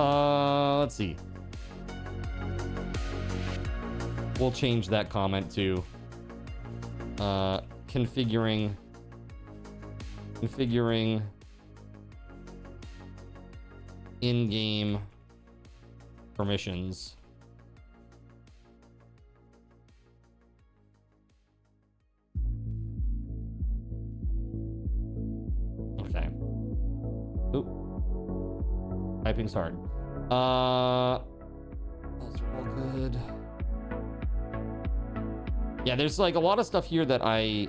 Let's see. We'll change that comment to configuring in-game permissions. Okay. Oop. Typing's hard. That's real good. Yeah, there's like a lot of stuff here that I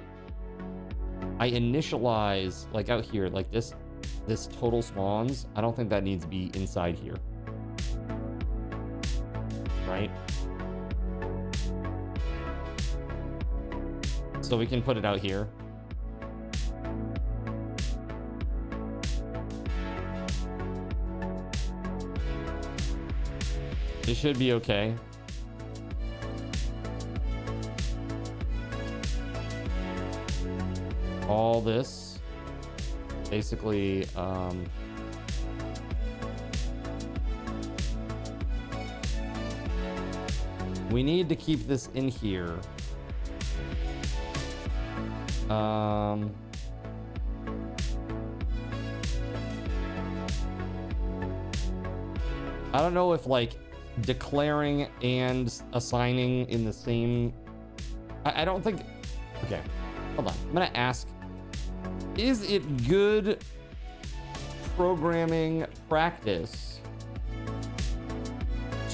initialize, like out here, like this total swans. I don't think that needs to be inside here. Right? So we can put it out here. It should be okay. All this basically we need to keep this in here. I don't know if like declaring and assigning in the same, I don't think. Okay, hold on, I'm gonna ask, is it good programming practice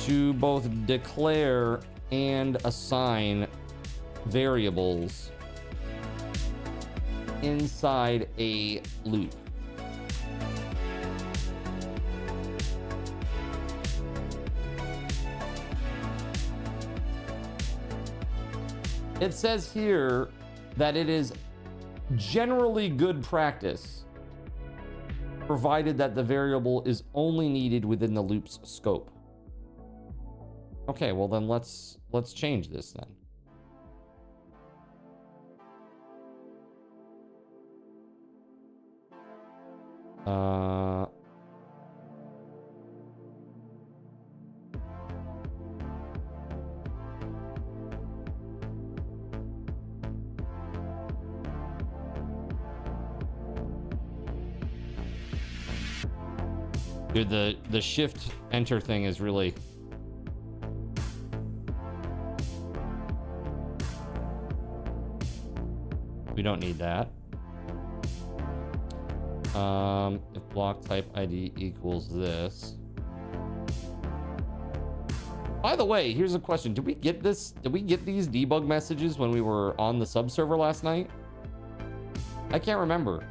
to both declare and assign variables inside a loop? It says here that it is generally good practice, provided that the variable is only needed within the loop's scope. Okay, well then let's change this then. Dude, the shift enter thing is really, we don't need that. If block type ID equals this. By the way, here's a question. Did we get this? Did we get these debug messages when we were on the sub server last night? I can't remember.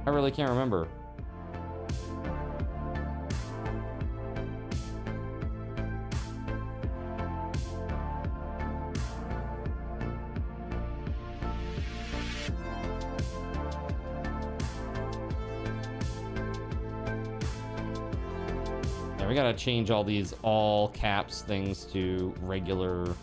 I really can't remember. Yeah, we gotta change all these all caps things to regular.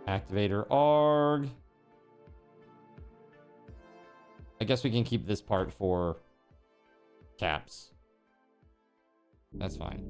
Activator arg. I guess we can keep this part for caps. That's fine.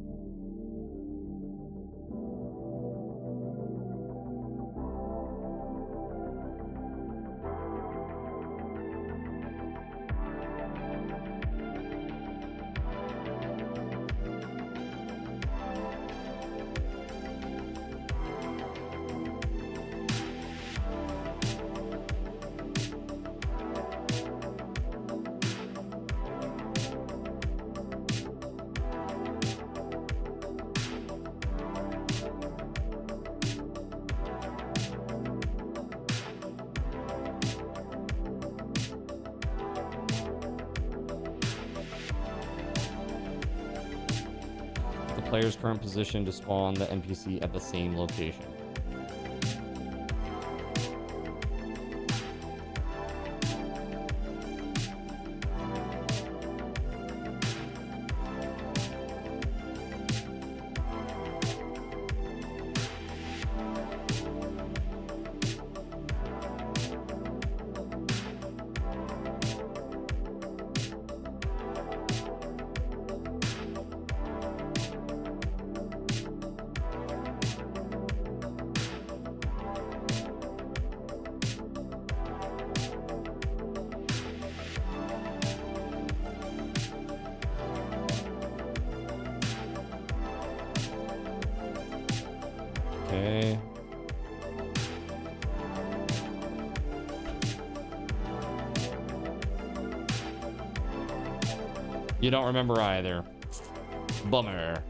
Player's current position to spawn the NPC at the same location. You don't remember either. Bummer.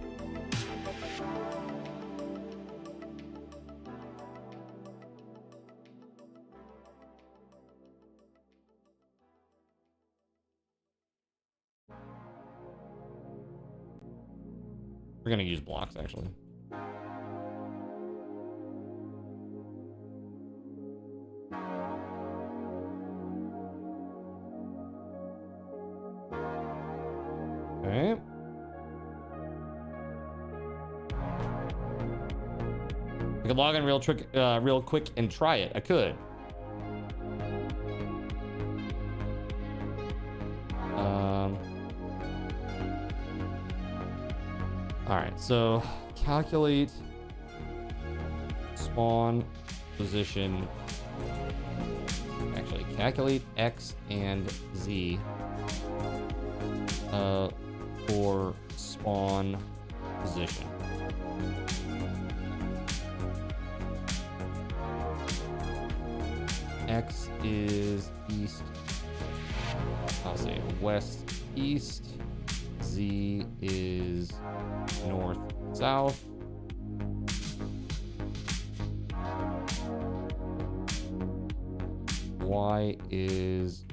We're gonna use blocks actually. Okay. I could log in real quick and try it. I could. All right, so calculate spawn position. Actually, calculate X and Z for spawn position. X is east. I'll say west east. Z is north south. Y is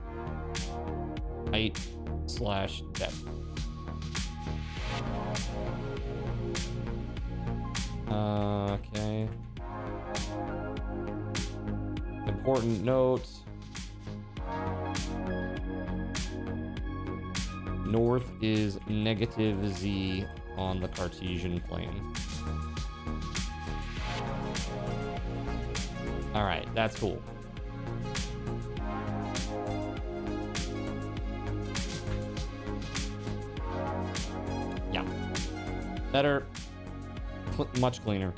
height / depth. Okay. Important note. North is -Z on the Cartesian plane. All right, that's cool. Yeah. Better. Much cleaner.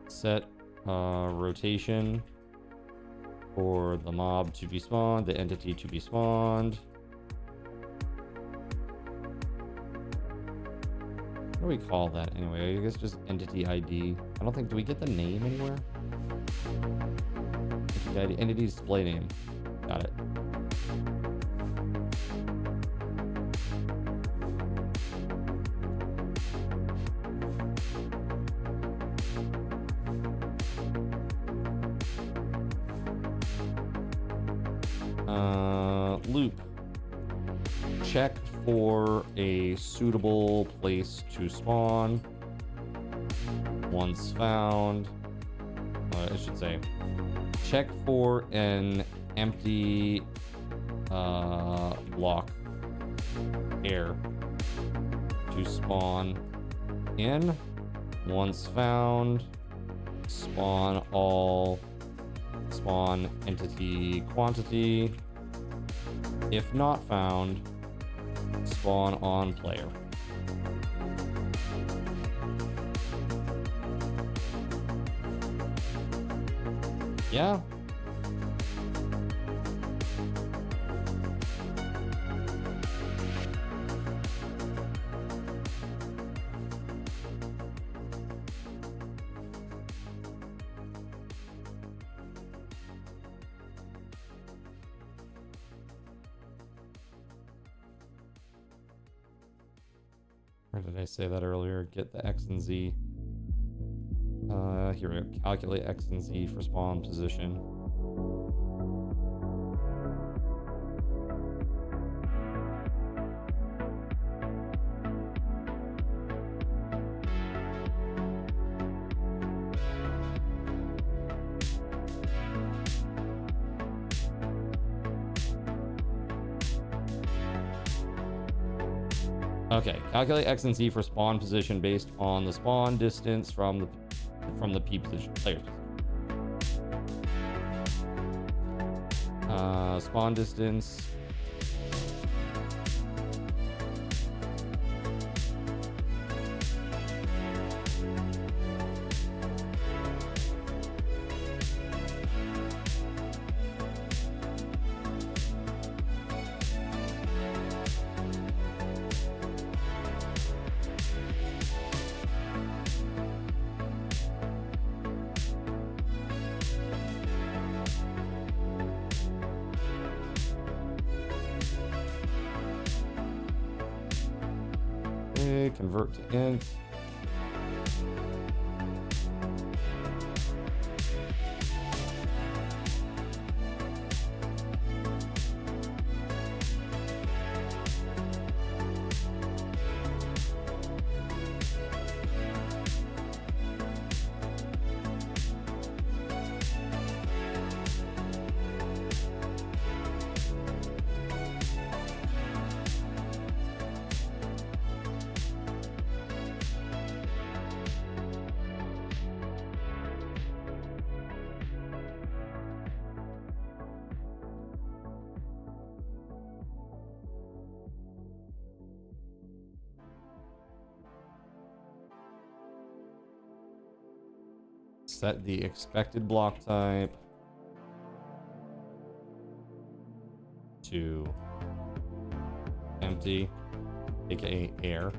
Set rotation for the mob to be spawned, the entity to be spawned. What do we call that anyway? I guess just entity ID. I don't think, do we get the name anywhere? Entity ID, entity display name. Got it. Loop. Check for a suitable place to spawn. Once found, I should say, check for an empty block air to spawn in. Once found, spawn all, spawn entity quantity. If not found, spawn on player. Yeah. Or did I say that earlier? Get the X and Z. Here we go. Calculate X and Z for spawn position. Okay, calculate X and Z for spawn position based on the spawn distance from the P position player's position. Spawn distance. Okay, convert to int. Set the expected block type to empty, aka air.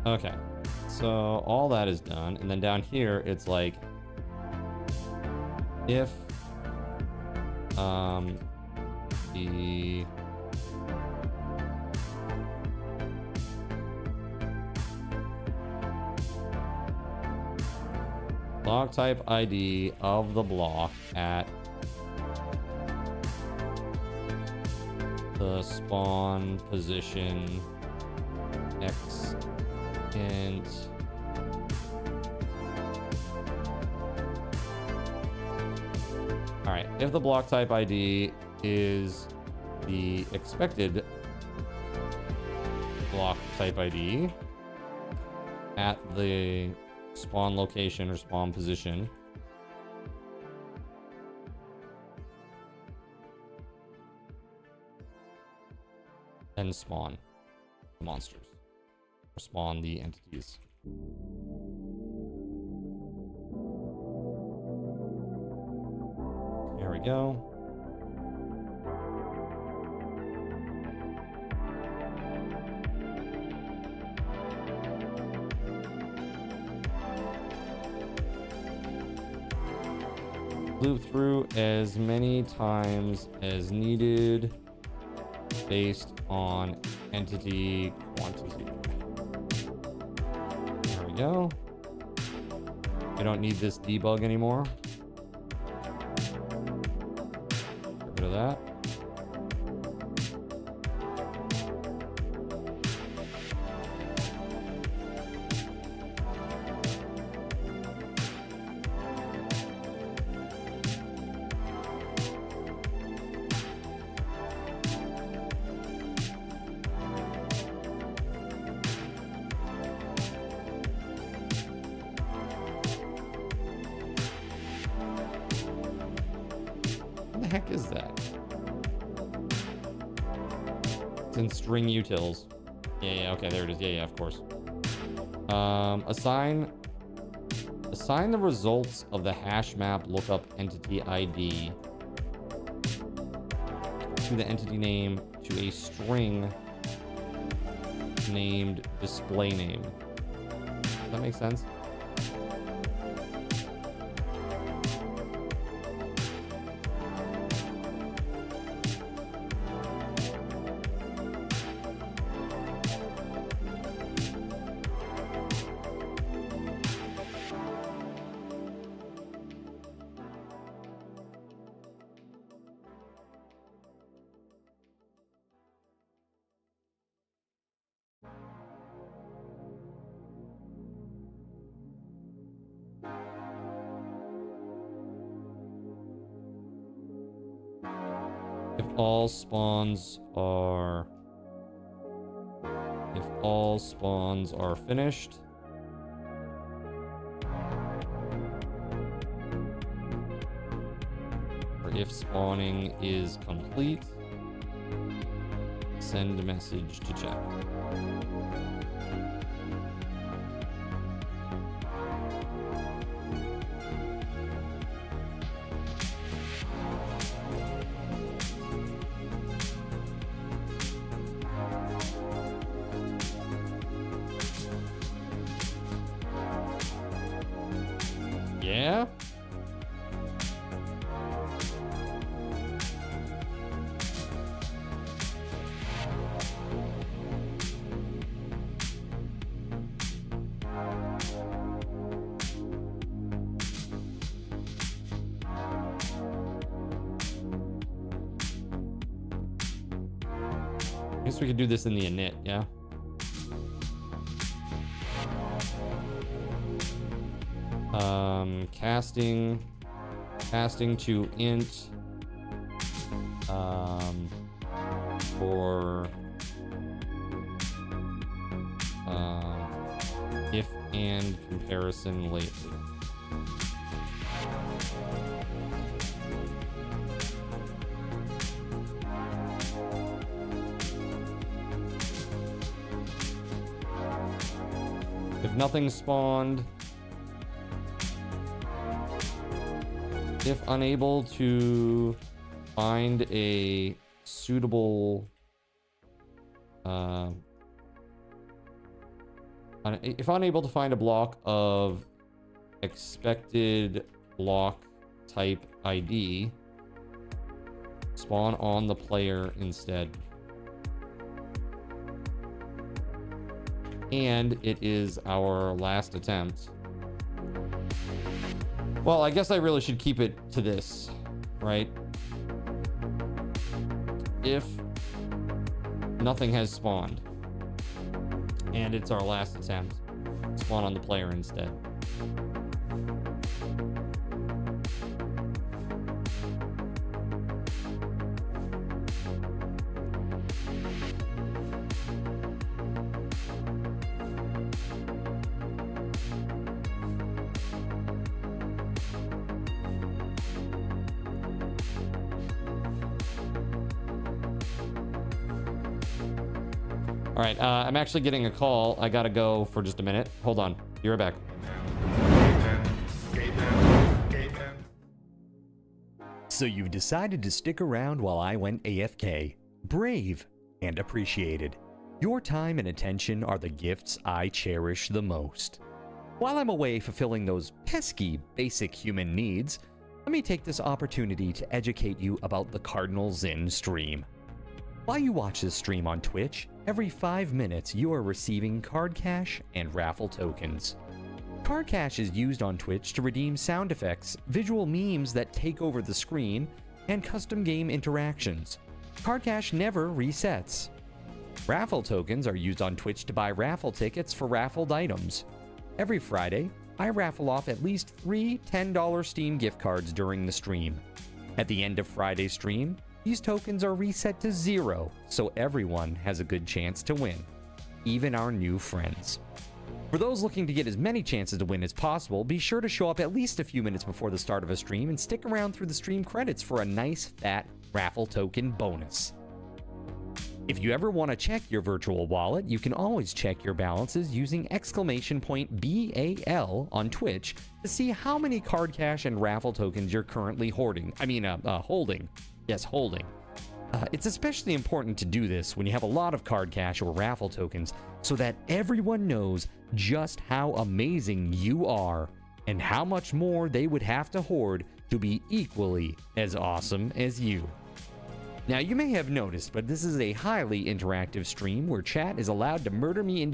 Okay, so all that is done, and then down here it's like if the block type ID of the block at the spawn position X and all right, if the block type ID is the expected block type ID at the spawn location or spawn position, then spawn the monsters or spawn the entities. There we go. Loop through as many times as needed based on entity quantity. There we go. We don't need this debug anymore. Get rid of that. Heck is that? It's in string utils. Yeah, okay, there it is. Yeah, of course. Assign the results of the hash map lookup entity ID to the entity name to a string named display name. Does that make sense? If all spawns are finished, or if spawning is complete, Send message to chat. Yeah. I guess we could do this in the init, yeah. Casting to int for if and comparison lately. If nothing spawned, if unable to find a suitable, if unable to find a block of expected block type ID, spawn on the player instead. And it is our last attempt. Well, I guess I really should keep it to this, right? If nothing has spawned and it's our last attempt, spawn on the player instead. All right, I'm actually getting a call. I gotta go for just a minute. Hold on. Be right back. So you've decided to stick around while I went AFK. Brave and appreciated. Your time and attention are the gifts I cherish the most. While I'm away fulfilling those pesky basic human needs, let me take this opportunity to educate you about the Cardinal Zin stream. While you watch this stream on Twitch, every 5 minutes you are receiving card cash and raffle tokens. Card cash is used on Twitch to redeem sound effects, visual memes that take over the screen, and custom game interactions. Card cash never resets. Raffle tokens are used on Twitch to buy raffle tickets for raffled items. Every Friday, I raffle off at least 3 $10 Steam gift cards during the stream. At the end of Friday's stream, these tokens are reset to 0, so everyone has a good chance to win, even our new friends. For those looking to get as many chances to win as possible, be sure to show up at least a few minutes before the start of a stream and stick around through the stream credits for a nice fat raffle token bonus. If you ever want to check your virtual wallet, you can always check your balances using !BAL on Twitch to see how many card cash and raffle tokens you're currently holding. Yes, holding. It's especially important to do this when you have a lot of card cash or raffle tokens so that everyone knows just how amazing you are and how much more they would have to hoard to be equally as awesome as you. Now, you may have noticed, but this is a highly interactive stream where chat is allowed to murder me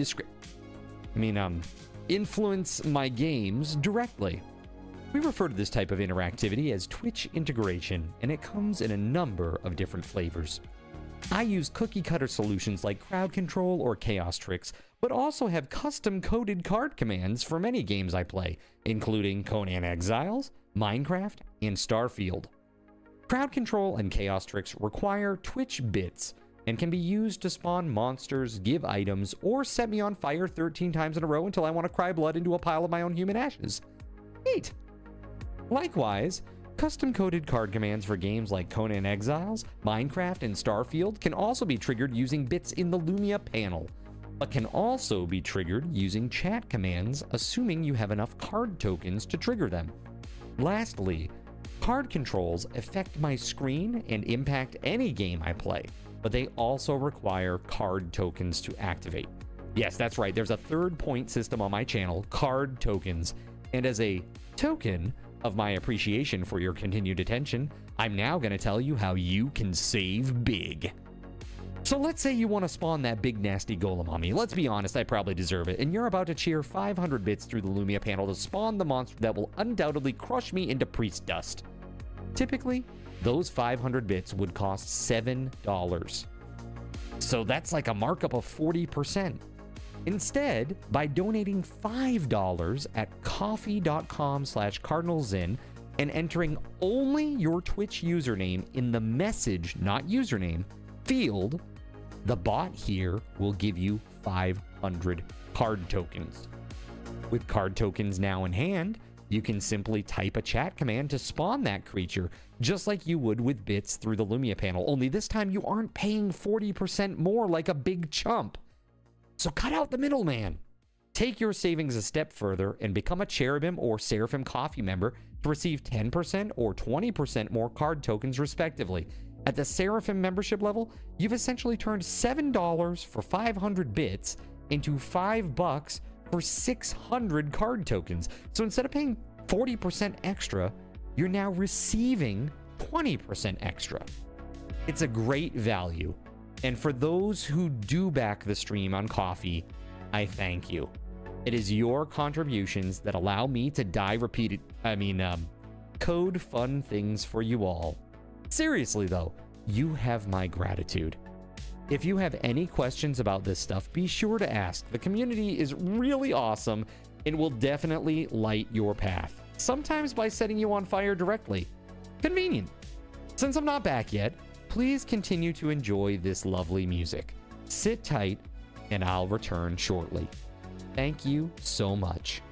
influence my games directly. We refer to this type of interactivity as Twitch integration, and it comes in a number of different flavors. I use cookie-cutter solutions like crowd control or chaos tricks, but also have custom-coded card commands for many games I play, including Conan Exiles, Minecraft, and Starfield. Crowd control and chaos tricks require Twitch bits and can be used to spawn monsters, give items, or set me on fire 13 times in a row until I want to cry blood into a pile of my own human ashes. Neat! Likewise, Custom-coded card commands for games like Conan Exiles, Minecraft, and Starfield can also be triggered using bits in the Lumia panel, but can also be triggered using chat commands, assuming you have enough card tokens to trigger them. Lastly, card controls affect my screen and impact any game I play, but they also require card tokens to activate. Yes, that's right, there's a third point system on my channel, card tokens, and as a token of my appreciation for your continued attention, I'm now going to tell you how you can save big. So let's say you want to spawn that big nasty golem on me. Let's be honest, I probably deserve it. And you're about to cheer 500 bits through the Lumia panel to spawn the monster that will undoubtedly crush me into priest dust. Typically, those 500 bits would cost $7. So that's like a markup of 40%. Instead, by donating $5 at coffee.com/cardinalzin and entering only your Twitch username in the message, not username, field, the bot here will give you 500 card tokens. With card tokens now in hand, you can simply type a chat command to spawn that creature, just like you would with bits through the Lumia panel, only this time you aren't paying 40% more like a big chump. So cut out the middleman. Take your savings a step further and become a Cherubim or Seraphim Coffee member to receive 10% or 20% more card tokens respectively. At the Seraphim membership level, you've essentially turned $7 for 500 bits into $5 for 600 card tokens. So instead of paying 40% extra, you're now receiving 20% extra. It's a great value. And for those who do back the stream on Coffee, I thank you. It is your contributions that allow me to code fun things for you all. Seriously though, you have my gratitude. If you have any questions about this stuff, be sure to ask. The community is really awesome and will definitely light your path. Sometimes by setting you on fire directly. Convenient. Since I'm not back yet, please continue to enjoy this lovely music. Sit tight, and I'll return shortly. Thank you so much.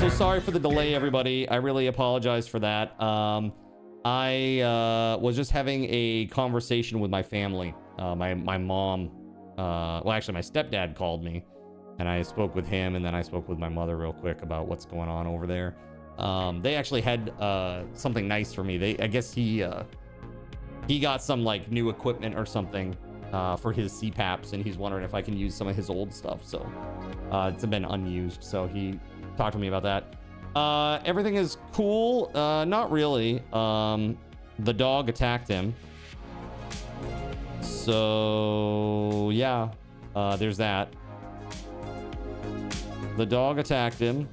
So sorry for the delay, everybody. I really apologize for that. I was just having a conversation with my family. My mom, well, actually, my stepdad called me, and I spoke with him, and then I spoke with my mother real quick about what's going on over there. They actually had something nice for me. I guess he got some like new equipment or something for his CPAPs, and he's wondering if I can use some of his old stuff. So it's been unused. So he talked to me about that. Everything is cool. Not really. The dog attacked him. So yeah, there's that. The dog attacked him,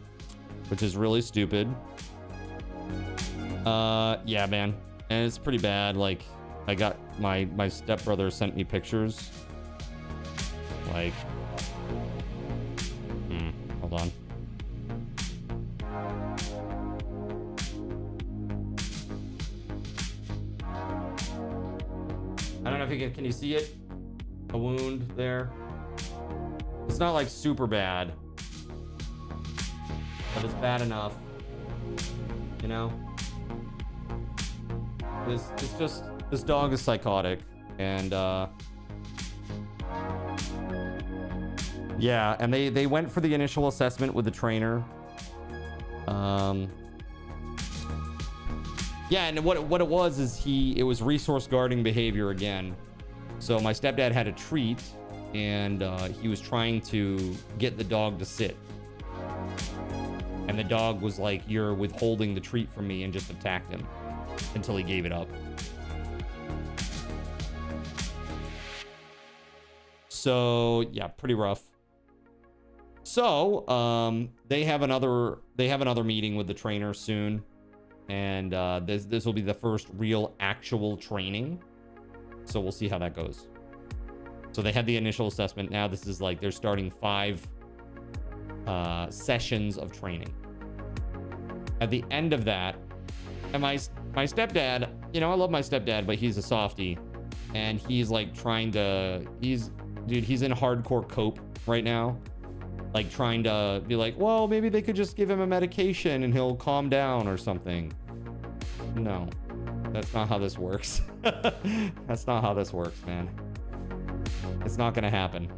which is really stupid. Yeah, man. And it's pretty bad. Like, I got my stepbrother sent me pictures. Like, hold on. I don't know if you can you see it? A wound there. It's not like super bad, but it's bad enough, you know. This dog is psychotic, and yeah, and they went for the initial assessment with the trainer. Yeah, and what it was is it was resource guarding behavior again. So my stepdad had a treat, and he was trying to get the dog to sit. And the dog was like, "You're withholding the treat from me," and just attacked him until he gave it up. So yeah, pretty rough. So they have another meeting with the trainer soon. And this will be the first real actual training. So we'll see how that goes. So they had the initial assessment. Now this is like they're starting 5 sessions of training. At the end of that, and my stepdad, you know, I love my stepdad, but he's a softie. And he's like he's in hardcore cope right now. Like trying to be like, well, maybe they could just give him a medication and he'll calm down or something. No, that's not how this works. That's not how this works, man. It's not going to happen.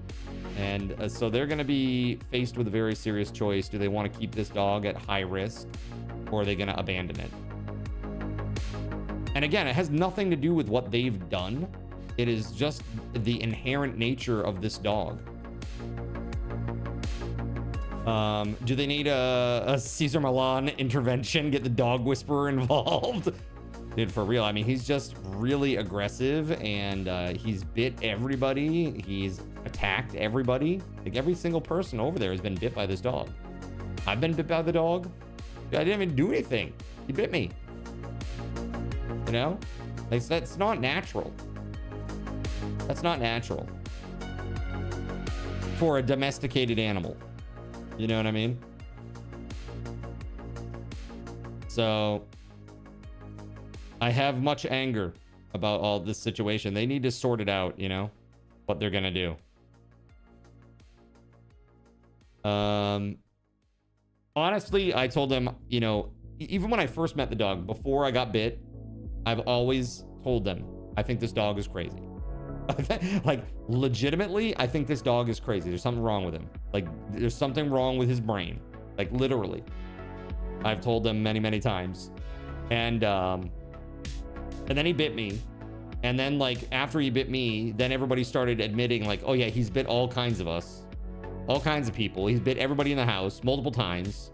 And so they're going to be faced with a very serious choice. Do they want to keep this dog at high risk, or are they going to abandon it? And again, it has nothing to do with what they've done. It is just the inherent nature of this dog. Do they need a Cesar Millan intervention? Get the dog whisperer involved? Dude, for real. I mean, he's just really aggressive, and he's bit everybody. He's attacked everybody. Like every single person over there has been bit by this dog. I've been bit by the dog. I didn't even do anything. He bit me. You know? Like, that's not natural. That's not natural for a domesticated animal. You know what I mean? So I have much anger about all this situation. They need to sort it out, you know, what they're gonna do. Honestly, I told them, you know, even when I first met the dog, before I got bit, I've always told them, I think this dog is crazy. Like, legitimately, I think this dog is crazy. There's something wrong with him. Like, there's something wrong with his brain. Like, literally. I've told them many, many times. And then he bit me. And then, like, after he bit me, then everybody started admitting, like, oh yeah, he's bit all kinds of us. All kinds of people. He's bit everybody in the house multiple times.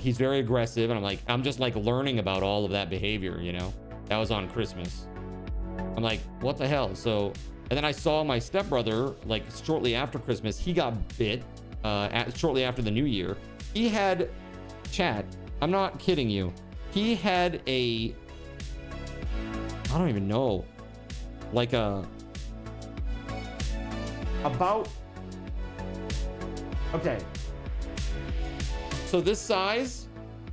He's very aggressive. And I'm just, like, learning about all of that behavior, you know? That was on Christmas. I'm like, what the hell? So, and then I saw my stepbrother, like, shortly after Christmas. He got bit shortly after the New Year. He had, chat, I'm not kidding you. He had I don't even know, like okay. So this size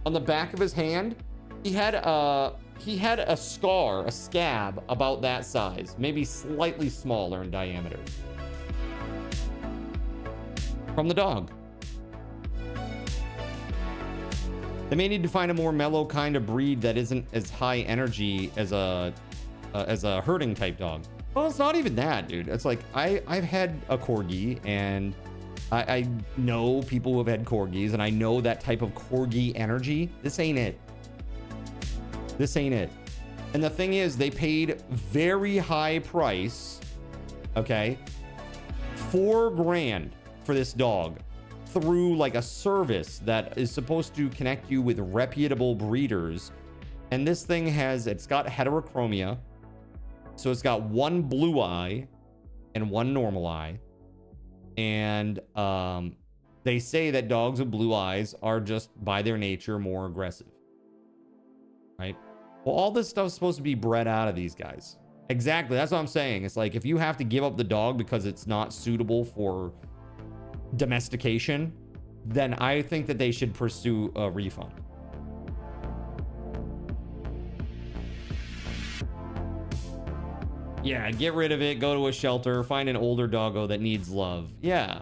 on the back of his hand, he had a scar, a scab about that size, maybe slightly smaller in diameter, from the dog. They may need to find a more mellow kind of breed that isn't as high energy as a herding type dog. Well, it's not even that, dude. It's like I've had a corgi, and I know people who have had corgis, and I know that type of corgi energy. This ain't it. This ain't it. And the thing is, they paid very high price, okay, $4 grand for this dog through like a service that is supposed to connect you with reputable breeders. And this thing it's got heterochromia. So it's got one blue eye and one normal eye. And they say that dogs with blue eyes are just by their nature more aggressive. Right? Well, all this stuff's supposed to be bred out of these guys. Exactly. That's what I'm saying. It's like if you have to give up the dog because it's not suitable for domestication, then I think that they should pursue a refund. Yeah, get rid of it, go to a shelter, find an older doggo that needs love. Yeah.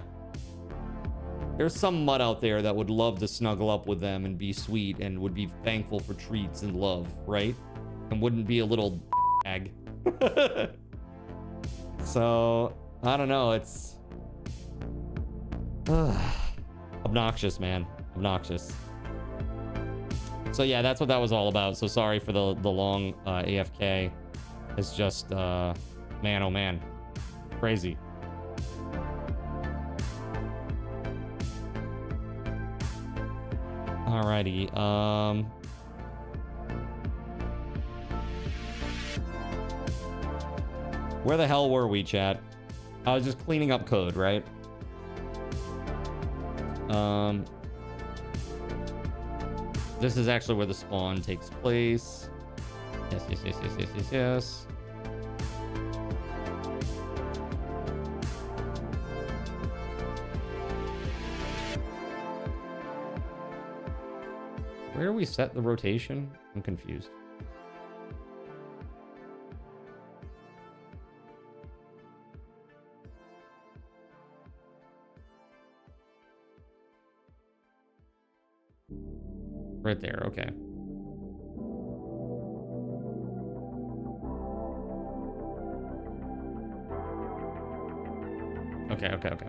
There's some mutt out there that would love to snuggle up with them and be sweet and would be thankful for treats and love, right? And wouldn't be a little bag. So, I don't know, it's obnoxious, man. Obnoxious. So yeah, that's what that was all about. So sorry for the long AFK. It's just man, oh man, crazy. Alrighty, where the hell were we, chat? I was just cleaning up code, right? This is actually where the spawn takes place. Yes. Where do we set the rotation? I'm confused. Right there, okay. Okay.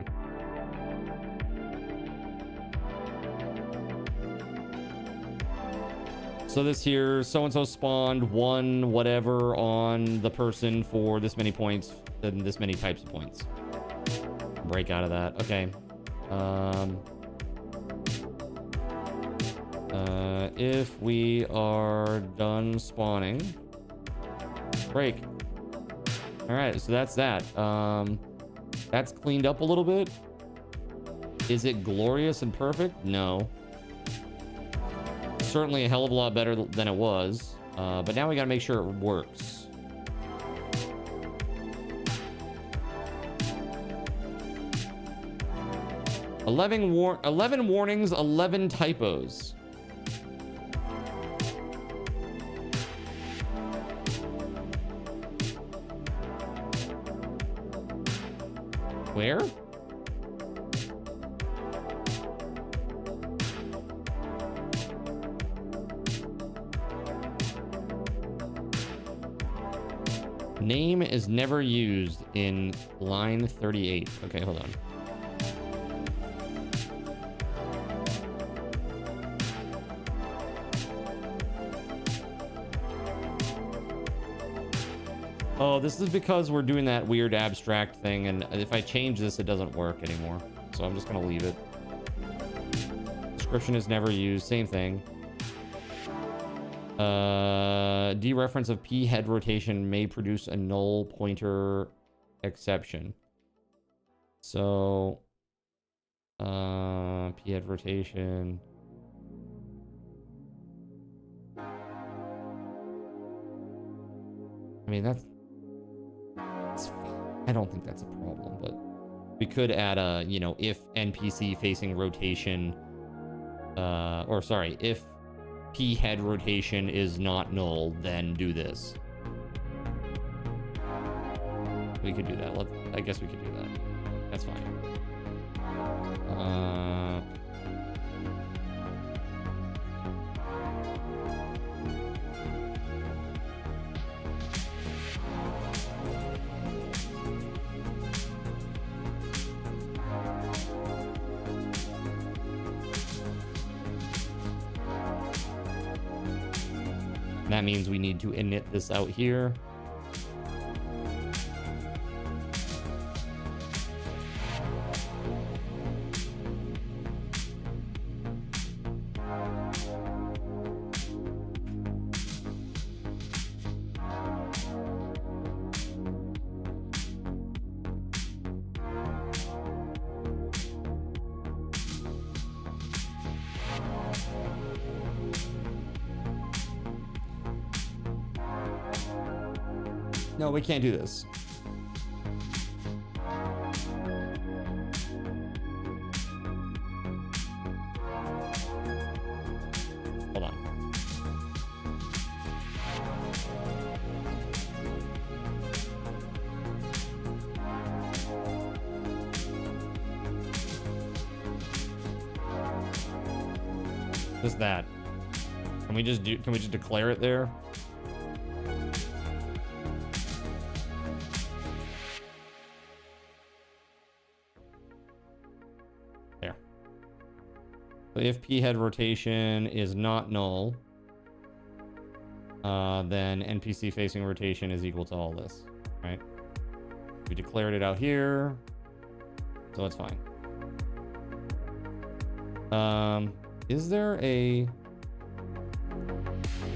So this here, so-and-so spawned one whatever on the person for this many points and this many types of points. Break out of that. Okay. If we are done spawning, break. All right, so that's that. That's cleaned up a little bit. Is it glorious and perfect? No. Certainly a hell of a lot better than it was, but now we gotta make sure it works. Eleven warnings, 11 typos. Where? Name is never used in line 38. Okay, hold on. Oh, this is because we're doing that weird abstract thing, and if I change this, it doesn't work anymore. So I'm just gonna leave it. Description is never used, same thing. Dereference of P head rotation may produce a null pointer exception. So, P head rotation. I mean, that's I don't think that's a problem, but we could add a, you know, if NPC facing rotation, or sorry, if P head rotation is not null, then do this. We could do that. I guess we could do that. That's fine. That means we need to init this out here. No, we can't do this. Hold on. Just that. Can we just declare it there? So if p head rotation is not null, then NPC facing rotation is equal to all this, right? We declared it out here, so it's fine. Is there a...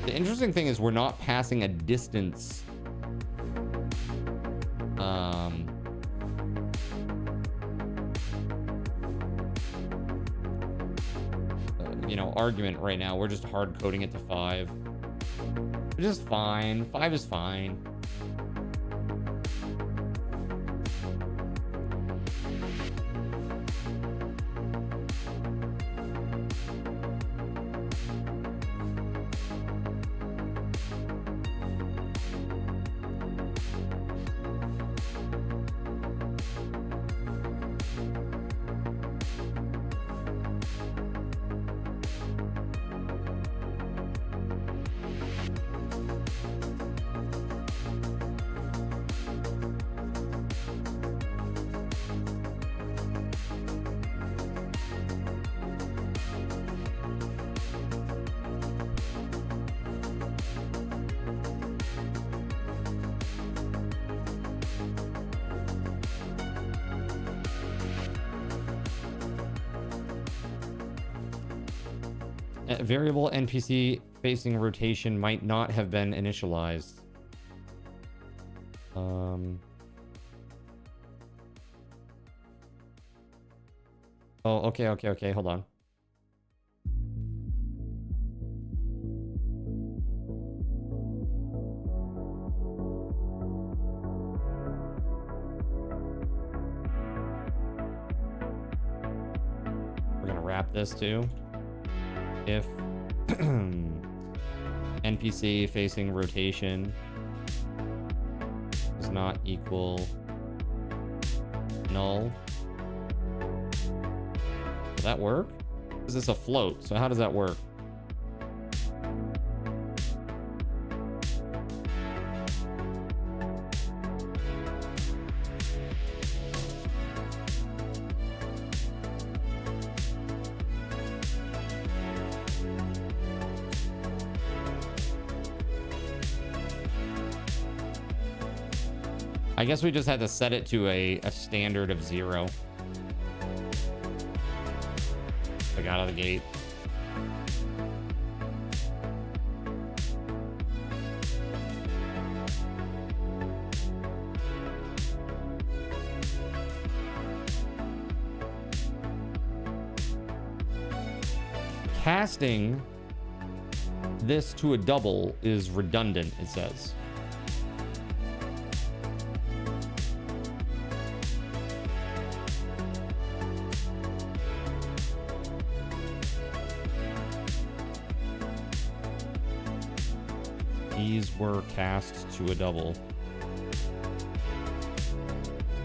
The interesting thing is we're not passing a distance. You know, argument right now. We're just hard coding it to 5, which is fine. 5 is fine. Variable NPC facing rotation might not have been initialized. Oh, okay. Hold on. We're gonna wrap this too. If NPC facing rotation is not equal null. Does that work? Is this a float? So how does that work? I guess we just had to set it to a standard of 0. Like out of the gate. Casting this to a double is redundant, it says. These were cast to a double.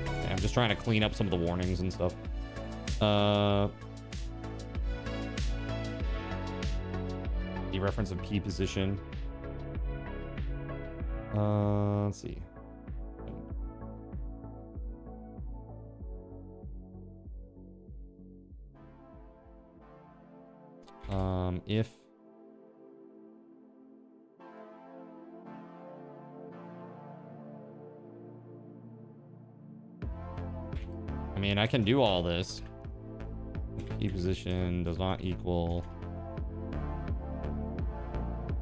Okay, I'm just trying to clean up some of the warnings and stuff. Dereference of key position. Let's see. mean, I can do all this. Key position does not equal.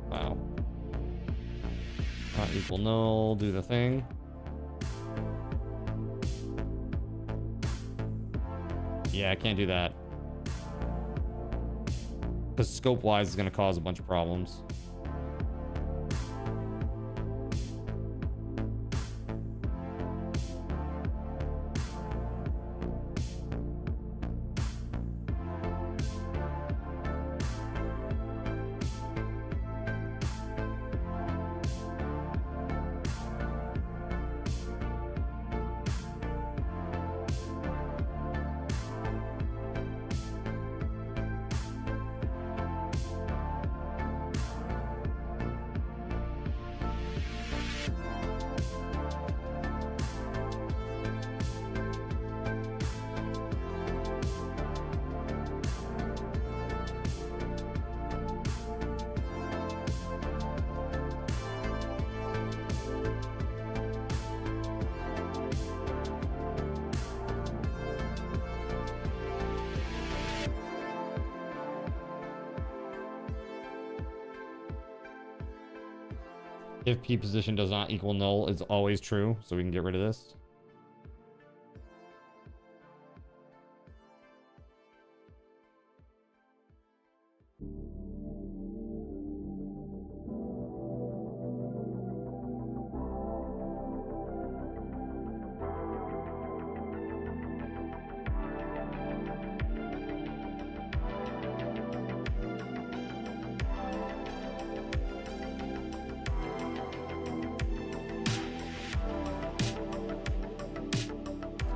Wow. Not equal null. Do the thing. Yeah, I can't do that. Because scope-wise is going to cause a bunch of problems. If P position does not equal null is always true, so we can get rid of this.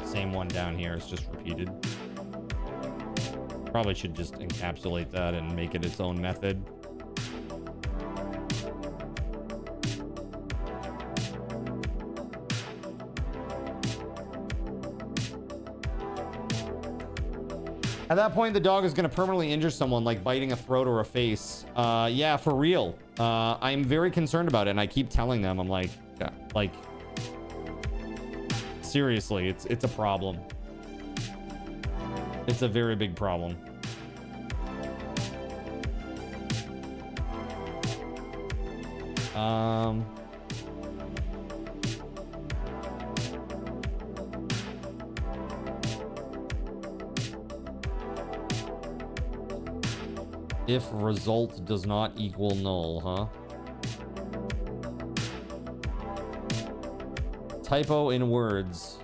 Same one down here, it's just repeated. Probably should just encapsulate that and make it its own method. At that point, the dog is going to permanently injure someone, like biting a throat or a face. Yeah, for real. I'm very concerned about it, and I keep telling them, I'm like, seriously, it's a problem. It's a very big problem. If result does not equal null, huh? Typo in words.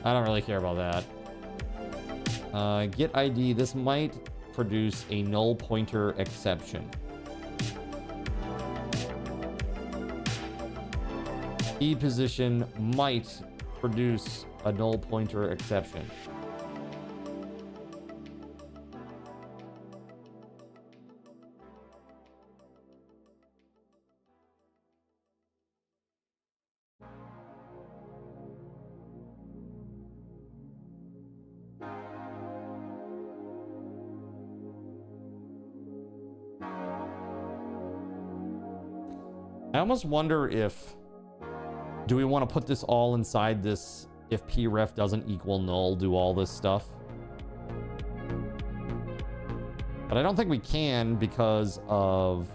I don't really care about that. Get ID. This might produce a null pointer exception. E position might produce a null pointer exception. I almost wonder if, do we want to put this all inside this, if pref doesn't equal null, do all this stuff? But I don't think we can because of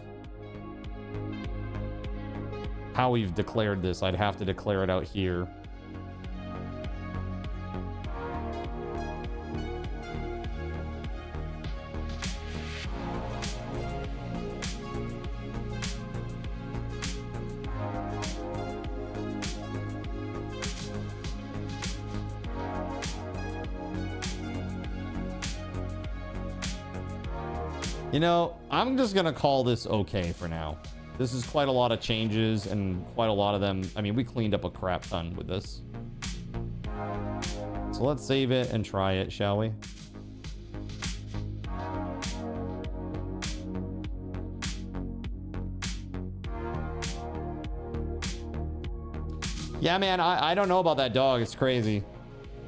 how we've declared this. I'd have to declare it out here. You know, I'm just going to call this okay for now. This is quite a lot of changes and quite a lot of them. I mean, we cleaned up a crap ton with this. So let's save it and try it, shall we? Yeah, man, I don't know about that dog. It's crazy.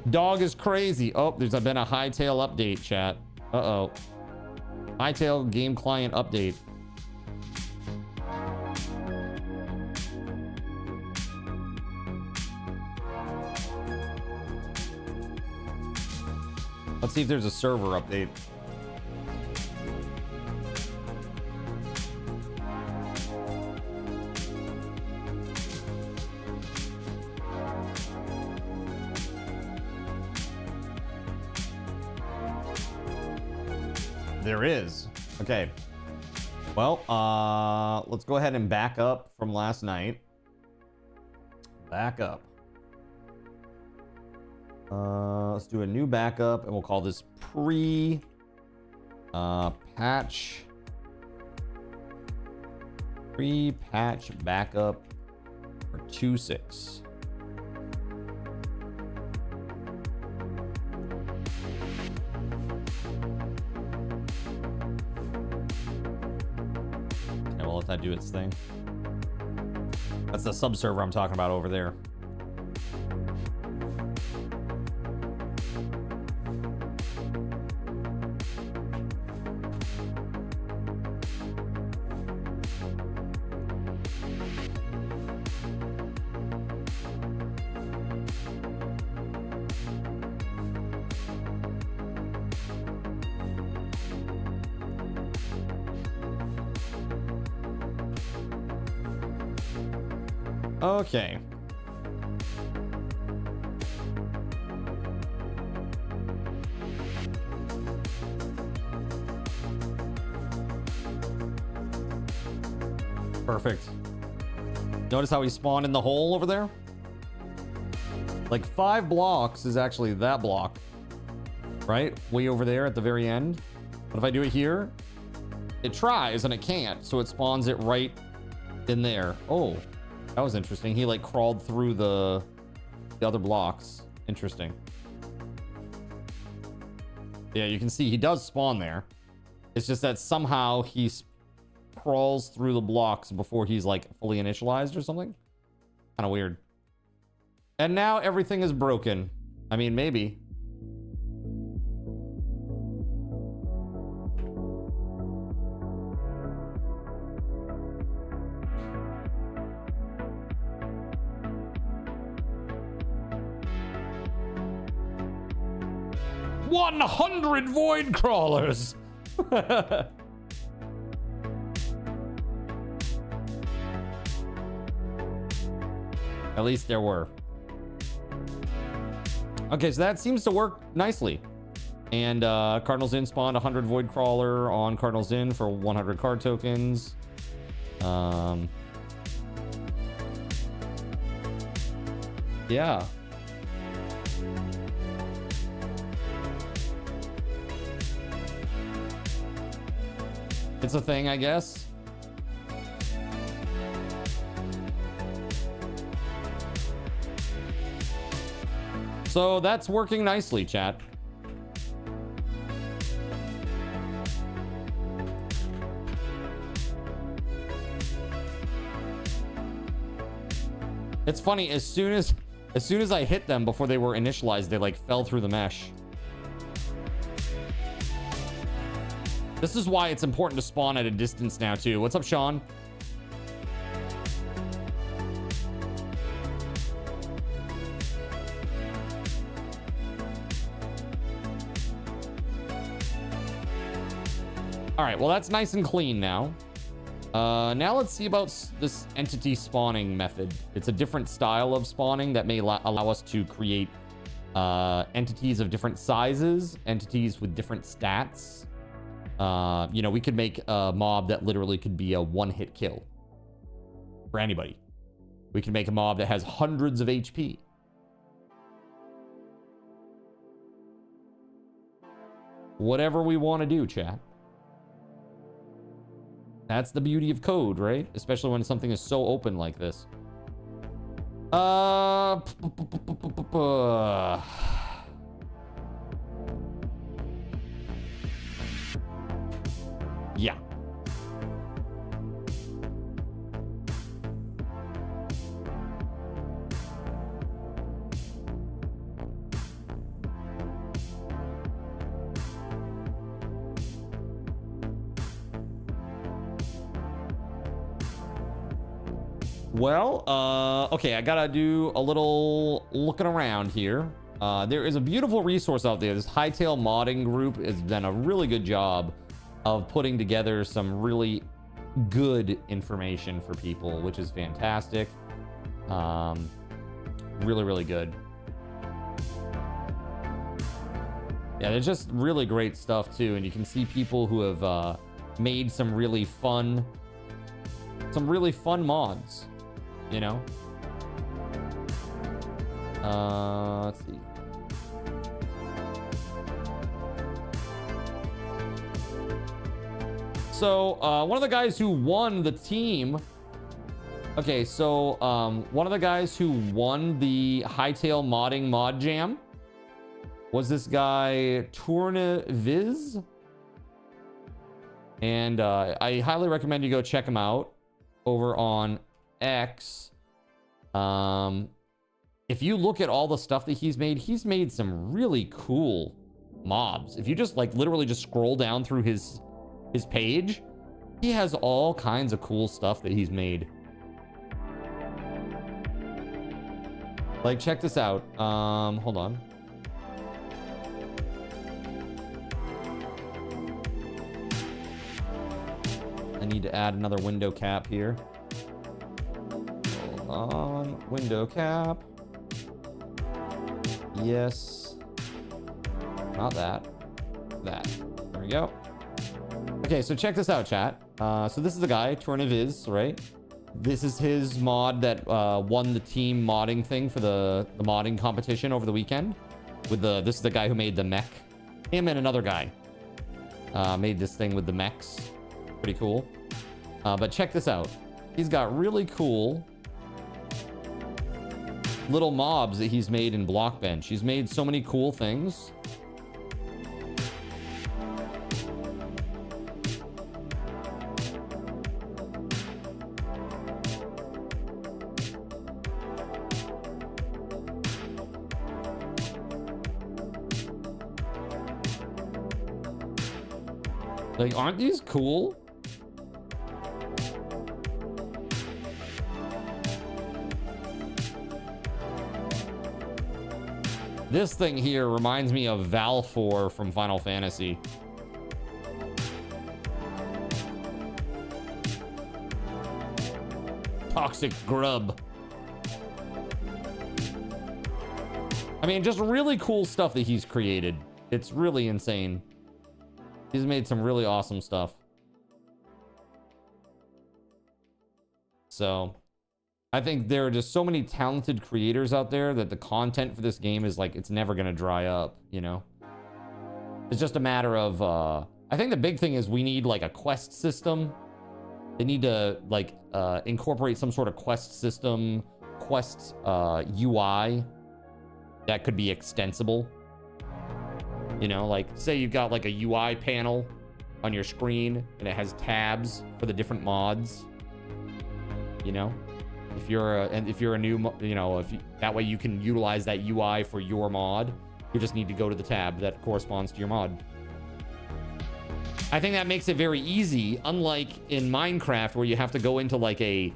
Dog is crazy. Oh, there's been a Hytale update, chat. Uh-oh. Hytale game client update. Let's see if there's a server update. There is. Okay. Well, let's go ahead and back up from last night. Back up. Let's do a new backup, and we'll call this pre-patch backup for 2.6. Okay, we'll let that do its thing. That's the sub-server I'm talking about over there. Okay. Perfect. Notice how he spawned in the hole over there? Like 5 blocks is actually that block. Right? Way over there at the very end. But if I do it here, it tries and it can't. So it spawns it right in there. Oh. That was interesting. He like crawled through the other blocks. Interesting. Yeah, you can see he does spawn there. It's just that somehow he crawls through the blocks before he's like fully initialized or something. Kind of weird. And now everything is broken. I mean, maybe. $100 void crawlers. At least there were. Okay, so that seems to work nicely. And Cardinals Inn spawned 100 void crawler on Cardinals Inn for 100 card tokens. Yeah. It's a thing, I guess. So that's working nicely, chat. It's funny, as soon as I hit them before they were initialized, they like fell through the mesh. This is why it's important to spawn at a distance now, too. What's up, Sean? All right, well, that's nice and clean now. Now let's see about this entity spawning method. It's a different style of spawning that may allow us to create entities of different sizes, entities with different stats. You know, we could make a mob that literally could be a one-hit kill for anybody. We can make a mob that has hundreds of HP. Whatever we want to do, chat. That's the beauty of code, right? Especially when something is so open like this. Yeah. Well, okay, I gotta do a little looking around here. There is a beautiful resource out there. This Hytale modding group has done a really good job of putting together some really good information for people, which is fantastic. Really, really good. Yeah, there's just really great stuff too, and you can see people who have made some really fun mods, you know. Let's see. So one of the guys who won the team, okay, so one of the guys who won the Hytale modding mod jam was this guy Tourneviz, and I highly recommend you go check him out over on X. If you look at all the stuff that he's made some really cool mobs. If you just like literally just scroll down through his page, he has all kinds of cool stuff that he's made. Like, check this out. Hold on. I need to add another window cap here. Hold on. Window cap. Yes. Not that. That. There we go. Okay, so check this out, chat. So this is the guy, Tourneviz, right? This is his mod that won the team modding thing for the modding competition over the weekend. This is the guy who made the mech. Him and another guy made this thing with the mechs. Pretty cool. But check this out. He's got really cool little mobs that he's made in Blockbench. He's made so many cool things. Like, aren't these cool? This thing here reminds me of VELZTORM from Final Fantasy. Toxic grub. I mean, just really cool stuff that he's created. It's really insane. He's made some really awesome stuff. So I think there are just so many talented creators out there that the content for this game is like, it's never going to dry up, you know? It's just a matter of, I think the big thing is we need like a quest system. They need to like incorporate some sort of quest system, quest UI that could be extensible. You know, like say you've got like a UI panel on your screen and it has tabs for the different mods. You know, if you're a new, you know, that way you can utilize that UI for your mod. You just need to go to the tab that corresponds to your mod. I think that makes it very easy, unlike in Minecraft where you have to go into like a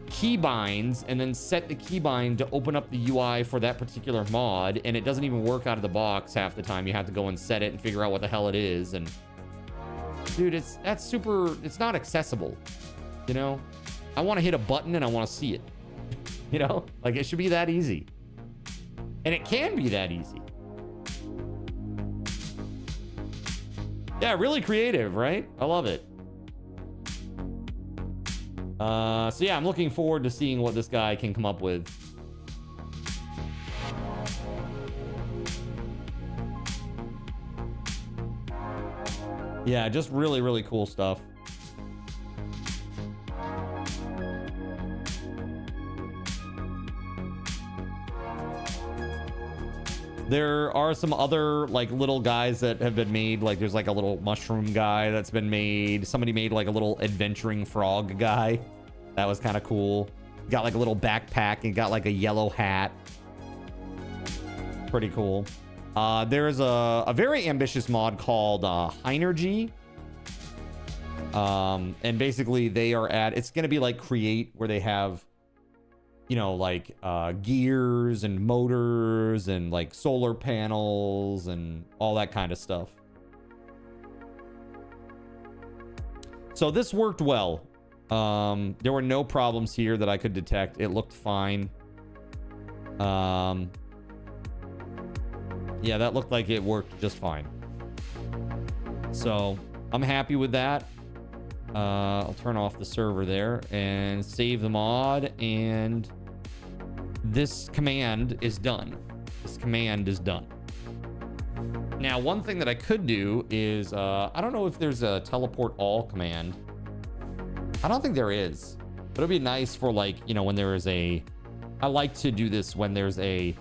keybinds and then set the keybind to open up the UI for that particular mod, and it doesn't even work out of the box half the time. You have to go and set it and figure out what the hell it is. And dude, it's not accessible, you know? I want to hit a button and I want to see it. You know, like it should be that easy. And it can be that easy. Yeah, really creative, right? I love it. So yeah, I'm looking forward to seeing what this guy can come up with. Yeah, just really, really cool stuff. There are some other like little guys that have been made. Like there's like a little mushroom guy that's been made. Somebody made like a little adventuring frog guy. That was kind of cool. Got like a little backpack and got like a yellow hat. Pretty cool. There's a very ambitious mod called Hynergy. And basically they are it's going to be like Create, where they have you know, like gears and motors and like solar panels and all that kind of stuff. So this worked well. There were no problems here that I could detect. It looked fine. Yeah, that looked like it worked just fine. So I'm happy with that. I'll turn off the server there and save the mod, and this command is done. This command is done. Now, one thing that I could do is, I don't know if there's a teleport all command. I don't think there is, but it'd be nice for, like, you know, when there is a, I like to do this when there's a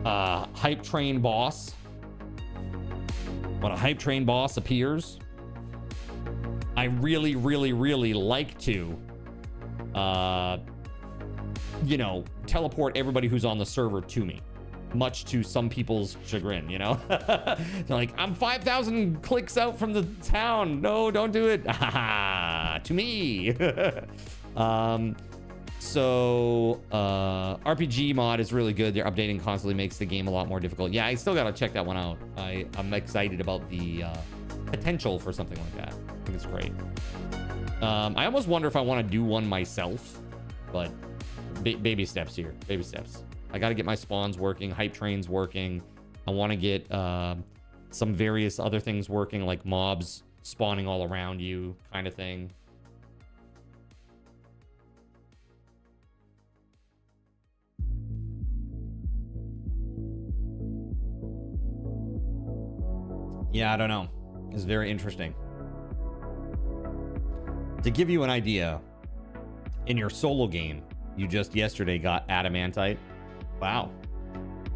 hype train boss. When a hype train boss appears, I really, really, really like to, you know, teleport everybody who's on the server to me, much to some people's chagrin, you know? They're like, I'm 5,000 clicks out from the town. No, don't do it. To me. So RPG mod is really good. They're updating constantly, makes the game a lot more difficult. Yeah, I still gotta check that one out. I'm excited about the potential for something like that. I think it's great. I almost wonder if I want to do one myself, but baby steps here. Baby steps. I got to get my spawns working, hype trains working. I want to get some various other things working, like mobs spawning all around you kind of thing. Yeah, I don't know. It's very interesting. To give you an idea, in your solo game, you just yesterday got Adamantite. Wow.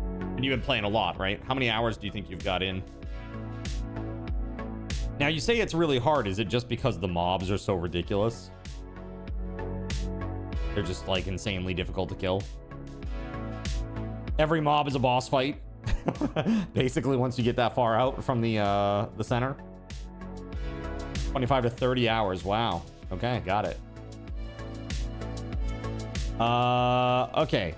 And you've been playing a lot, right? How many hours do you think you've got in? Now, you say it's really hard. Is it just because the mobs are so ridiculous? They're just, like, insanely difficult to kill. Every mob is a boss fight. Basically, once you get that far out from the center. 25 to 30 hours. Wow. Okay, got it. Okay.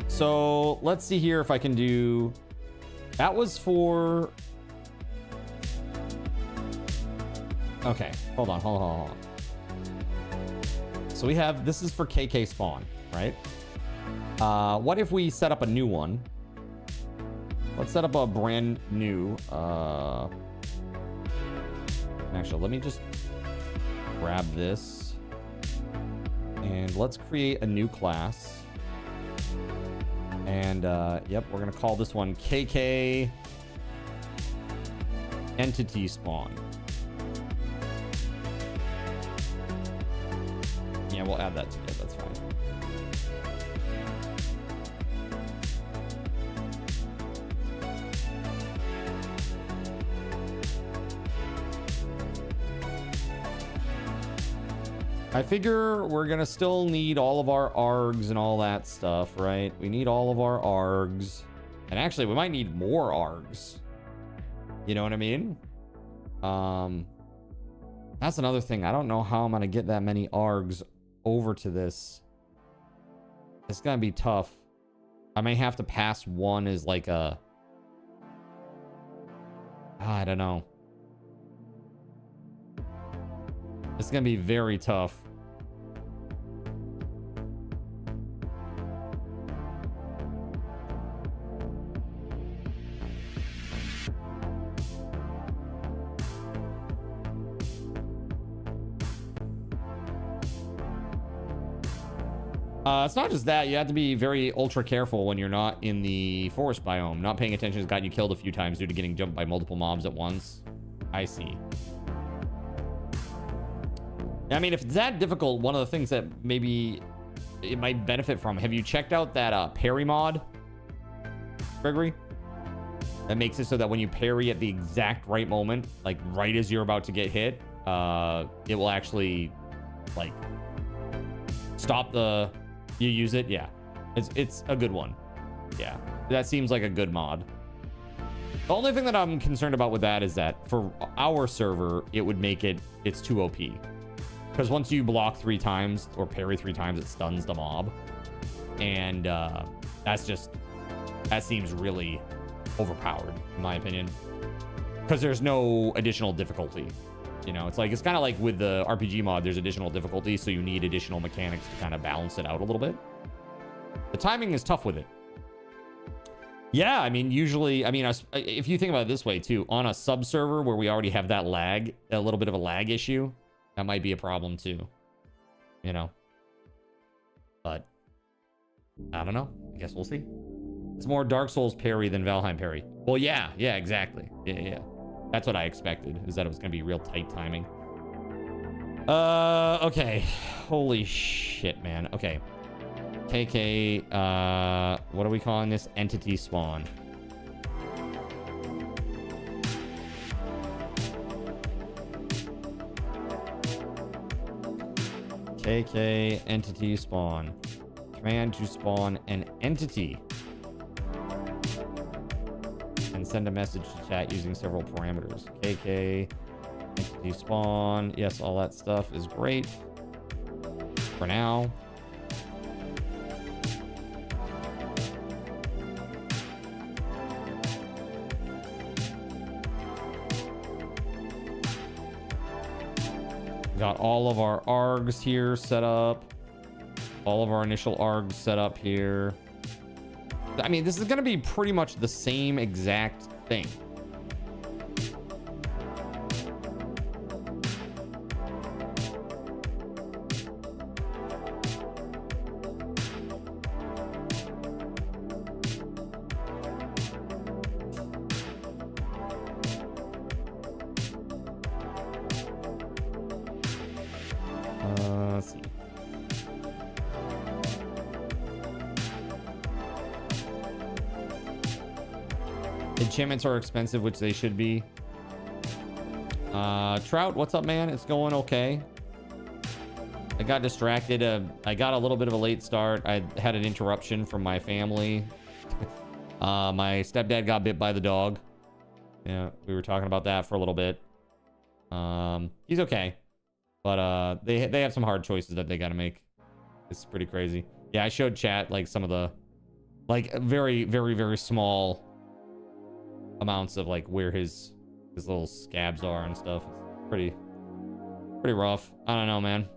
So let's see here if I can do. That was for. Okay, hold on. So we have, this is for KK spawn, right? What if we set up a new one? Let's set up a brand new. Actually, let me just grab this and let's create a new class. And yep, we're gonna call this one KK Entity Spawn. Yeah, we'll add that together. That's fine. I figure we're gonna still need all of our ARGs and all that stuff, right? We need all of our ARGs. And actually, we might need more ARGs. You know what I mean? That's another thing. I don't know how I'm gonna get that many ARGs over to this. It's gonna be tough. I may have to pass one as like a... I don't know. It's gonna be very tough. It's not just that. You have to be very ultra careful when you're not in the forest biome. Not paying attention has gotten you killed a few times due to getting jumped by multiple mobs at once. I see. I mean, if it's that difficult, one of the things that maybe it might benefit from, have you checked out that parry mod, Gregory? That makes it so that when you parry at the exact right moment, like right as you're about to get hit, it will actually like stop the... You use it? Yeah. It's a good one. Yeah. That seems like a good mod. The only thing that I'm concerned about with that is that for our server, it would make it... It's too OP. Because once you block 3 times or parry 3 times, it stuns the mob. And that seems really overpowered, in my opinion. Because there's no additional difficulty. You know, it's kind of like with the RPG mod, there's additional difficulty, so you need additional mechanics to kind of balance it out a little bit. The timing is tough with it. Yeah, I mean, usually, if you think about it this way too, on a sub server where we already have that lag, a little bit of a lag issue, that might be a problem too, you know. But I don't know. I guess we'll see. It's more Dark Souls parry than Valheim parry. Well, yeah, exactly. Yeah. That's what I expected, is that it was gonna be real tight timing. Okay. Holy shit, man. Okay. KK, what are we calling this? Entity spawn. KK, entity spawn. Command to spawn an entity. And send a message to chat using several parameters. KK, entity spawn. Yes, all that stuff is great. For now. Got all of our ARGs here set up. All of our initial ARGs set up here. I mean, this is going to be pretty much the same exact thing. Let's see. Enchantments are expensive, which they should be. Trout, what's up, man? It's going okay. I got distracted. I got a little bit of a late start. I had an interruption from my family. My stepdad got bit by the dog. Yeah, we were talking about that for a little bit. He's okay. But they have some hard choices that they got to make. It's pretty crazy. Yeah, I showed chat like some of the very, very, very small amounts of like where his little scabs are and stuff. It's pretty rough. I don't know, man.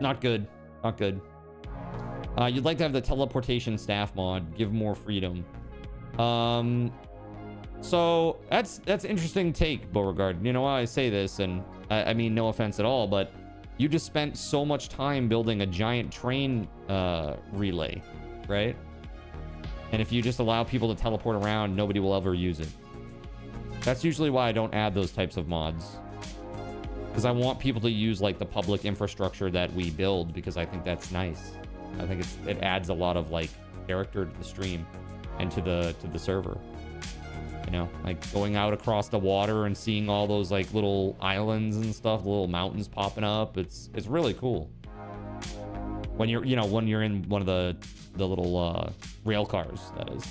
Not good. Not good. You'd like to have the teleportation staff mod, give more freedom. So that's interesting take, Beauregard. You know why I say this, and I mean no offense at all, but you just spent so much time building a giant train relay, right? And if you just allow people to teleport around, nobody will ever use it. That's usually why I don't add those types of mods. Because I want people to use like the public infrastructure that we build, because I think that's nice. I think it adds a lot of like character to the stream and to the server. You know, like going out across the water and seeing all those like little islands and stuff, little mountains popping up. It's really cool. When you're in one of the little rail cars, that is.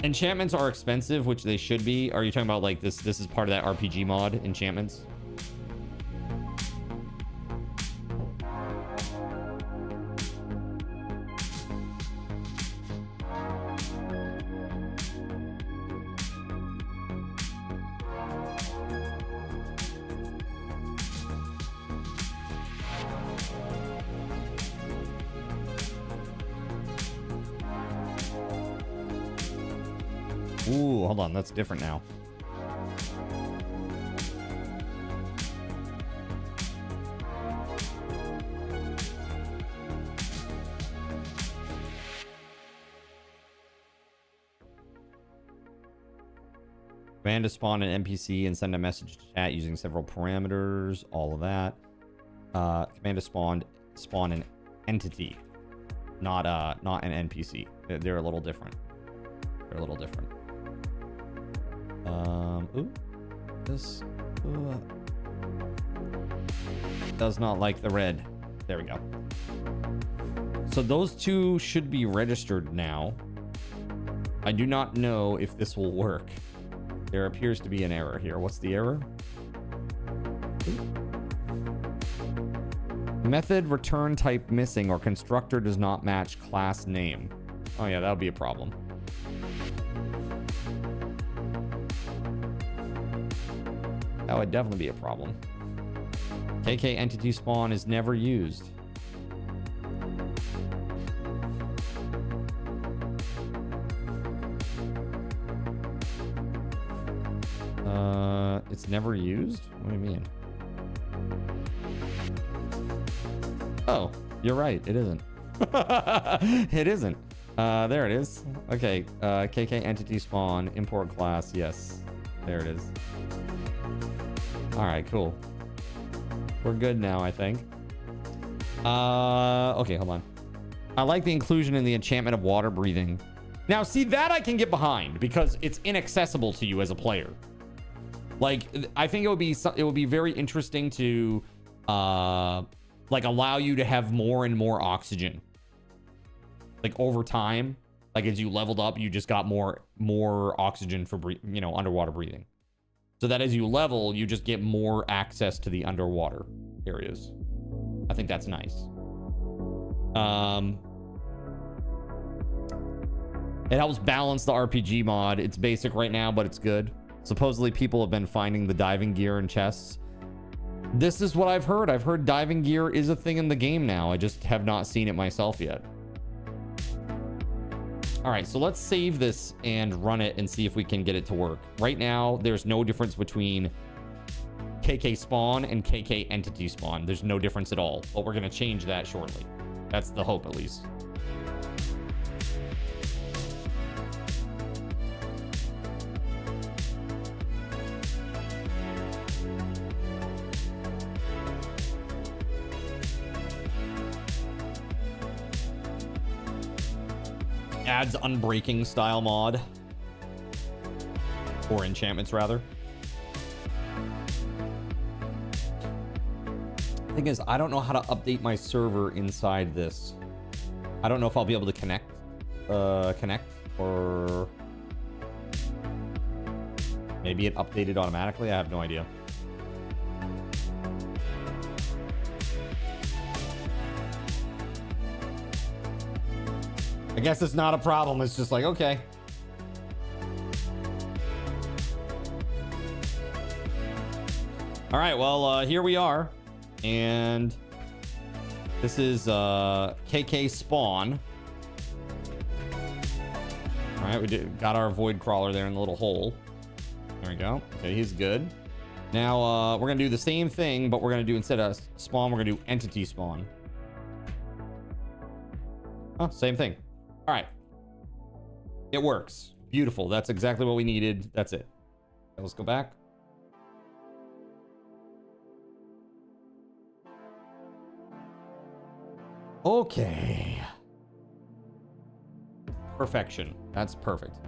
Enchantments are expensive, which they should be. Are you talking about like this is part of that RPG mod, enchantments? Ooh, hold on, that's different now. Command to spawn an NPC and send a message to chat using several parameters, all of that. Command to spawn an entity, not an NPC. They're a little different. They're a little different. Ooh, this does not like the red. There we go. So those two should be registered now. I do not know if this will work. There appears to be an error here. What's the error? Method return type missing or constructor does not match class name. Oh yeah, that would be a problem. That would definitely be a problem. KK entity spawn is never used. It's never used? What do you mean? Oh, you're right. It isn't. It isn't. There it is. Okay. KK entity spawn, import class. Yes. There it is. All right, cool. We're good now, I think. Okay, hold on. I like the inclusion in the enchantment of water breathing. Now, see, that I can get behind because it's inaccessible to you as a player. Like, I think it would be very interesting to like allow you to have more and more oxygen. Like over time, like as you leveled up, you just got more oxygen for underwater breathing. So that as you level, you just get more access to the underwater areas. I think that's nice. It helps balance the RPG mod. It's basic right now, but it's good. Supposedly people have been finding the diving gear in chests. This is what I've heard. I've heard diving gear is a thing in the game now. I just have not seen it myself yet. All right, so let's save this and run it and see if we can get it to work. Right now, there's no difference between KK spawn and KK entity spawn. There's no difference at all, but we're going to change that shortly. That's the hope, at least. Adds unbreaking style mod, or enchantments rather. Thing is, I don't know how to update my server inside this. I don't know if I'll be able to connect or maybe it updated automatically. I have no idea. I guess it's not a problem. It's just like, okay. All right, well, here we are. And this is KK spawn. All right, got our void crawler there in the little hole. There we go. Okay, he's good. Now, we're going to do the same thing, but we're going to do, instead of spawn, we're going to do entity spawn. Oh, same thing. All right. It works. Beautiful. That's exactly what we needed. That's it. Okay, let's go back. Okay. Perfection. That's perfect.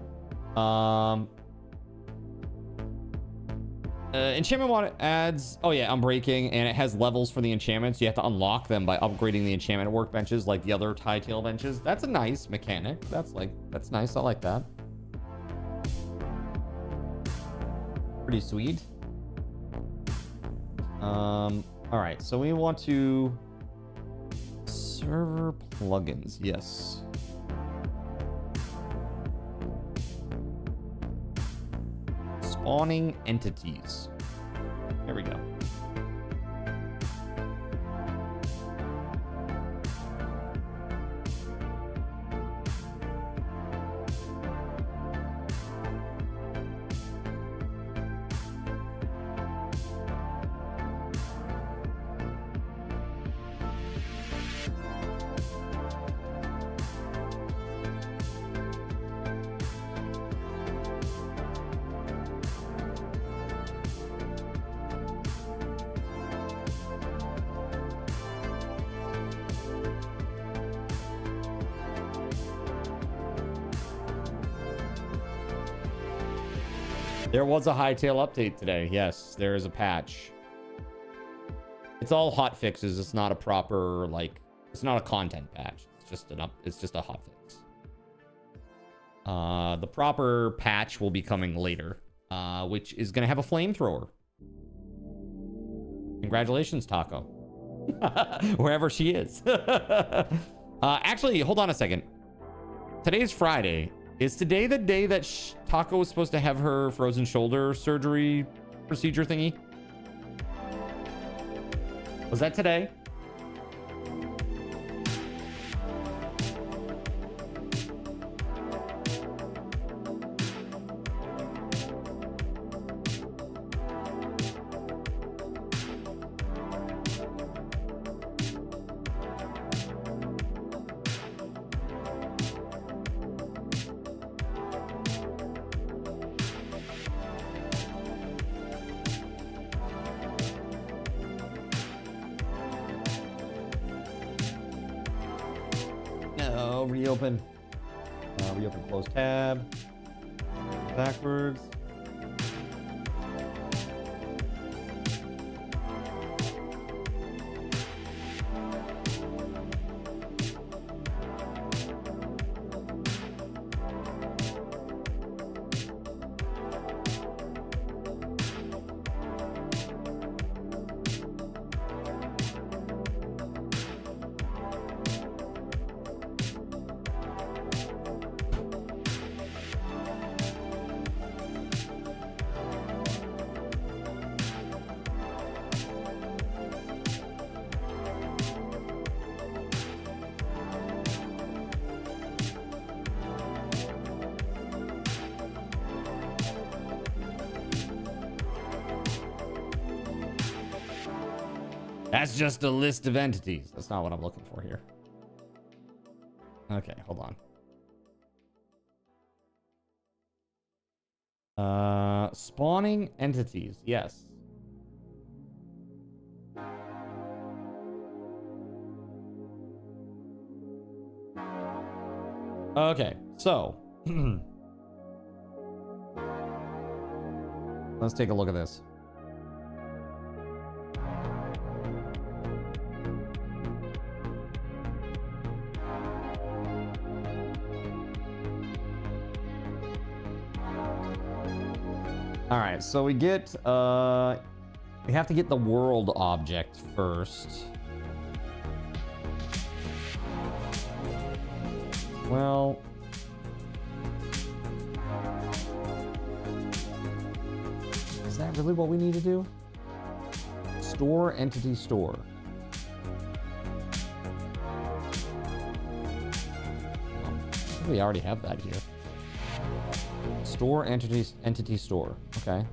Enchantment mod adds, oh yeah, unbreaking, and it has levels for the enchantments. You have to unlock them by upgrading the enchantment workbenches like the other Hytale benches. That's a nice mechanic. That's nice. I like that. Pretty sweet. All right, so we want to server plugins. Yes. Spawning entities. There we go. There was a Hytale update today. Yes, there is a patch. It's all hot fixes. It's not a proper, like, it's not a content patch. It's just a hot fix. The proper patch will be coming later, which is going to have a flamethrower. Congratulations, Taco. Wherever she is. Actually, hold on a second. Today's Friday. Is today the day that Taco was supposed to have her frozen shoulder surgery procedure thingy? Was that today? Reopen. Reopen close tab. Backwards. That's just a list of entities. That's not what I'm looking for here. Okay, hold on. Spawning entities. Yes. Okay, so let's take a look at this. All right, so we get, we have to get the world object first. Well, is that really what we need to do? Store entity store. We already have that here. Store entity store. Okay.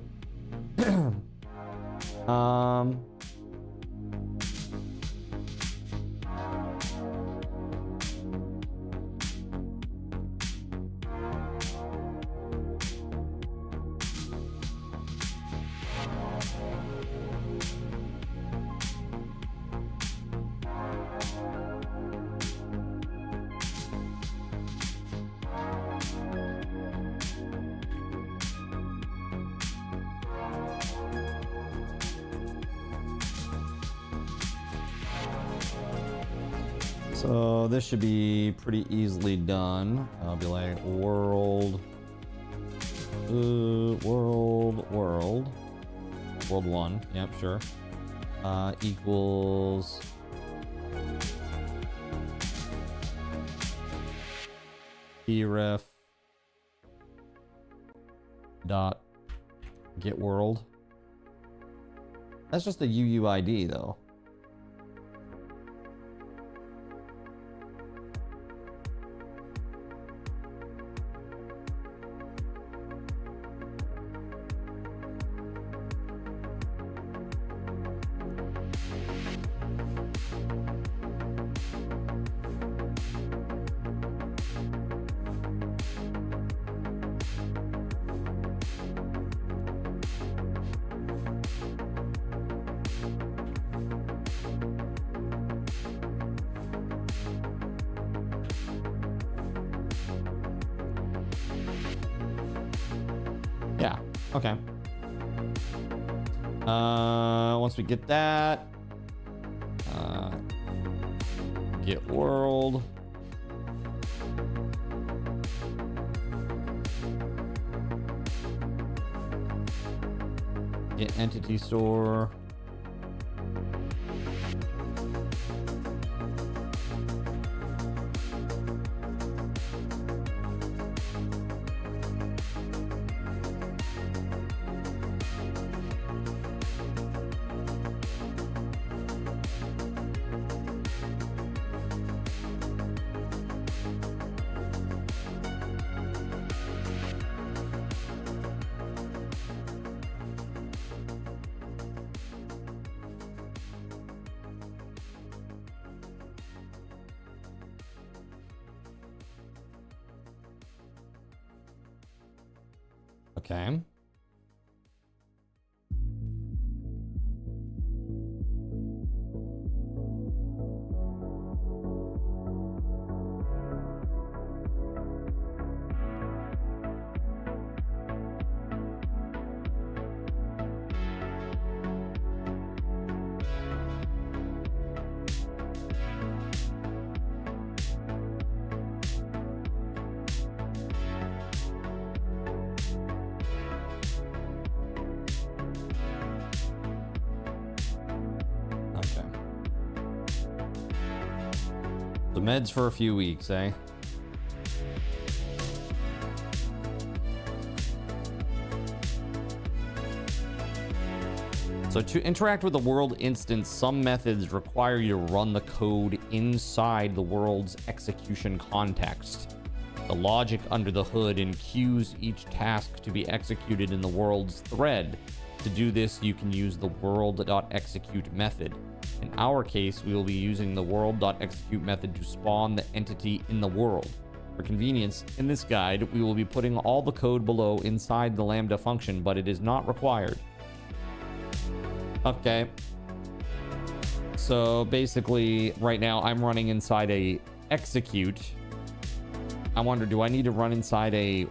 So this should be pretty easily done. I'll be like world 1. Yep, sure. Equals deref dot get world. That's just a UUID though. Yeah, okay. Once we get that, get world. Get entity store. Okay. The meds for a few weeks, eh? So to interact with the world instance, some methods require you to run the code inside the world's execution context. The logic under the hood enqueues each task to be executed in the world's thread. To do this, you can use the world.execute method. In our case, we will be using the world.execute method to spawn the entity in the world. For convenience, in this guide, we will be putting all the code below inside the Lambda function, but it is not required. Okay. So basically, right now, I'm running inside a execute. I wonder, do I need to run inside a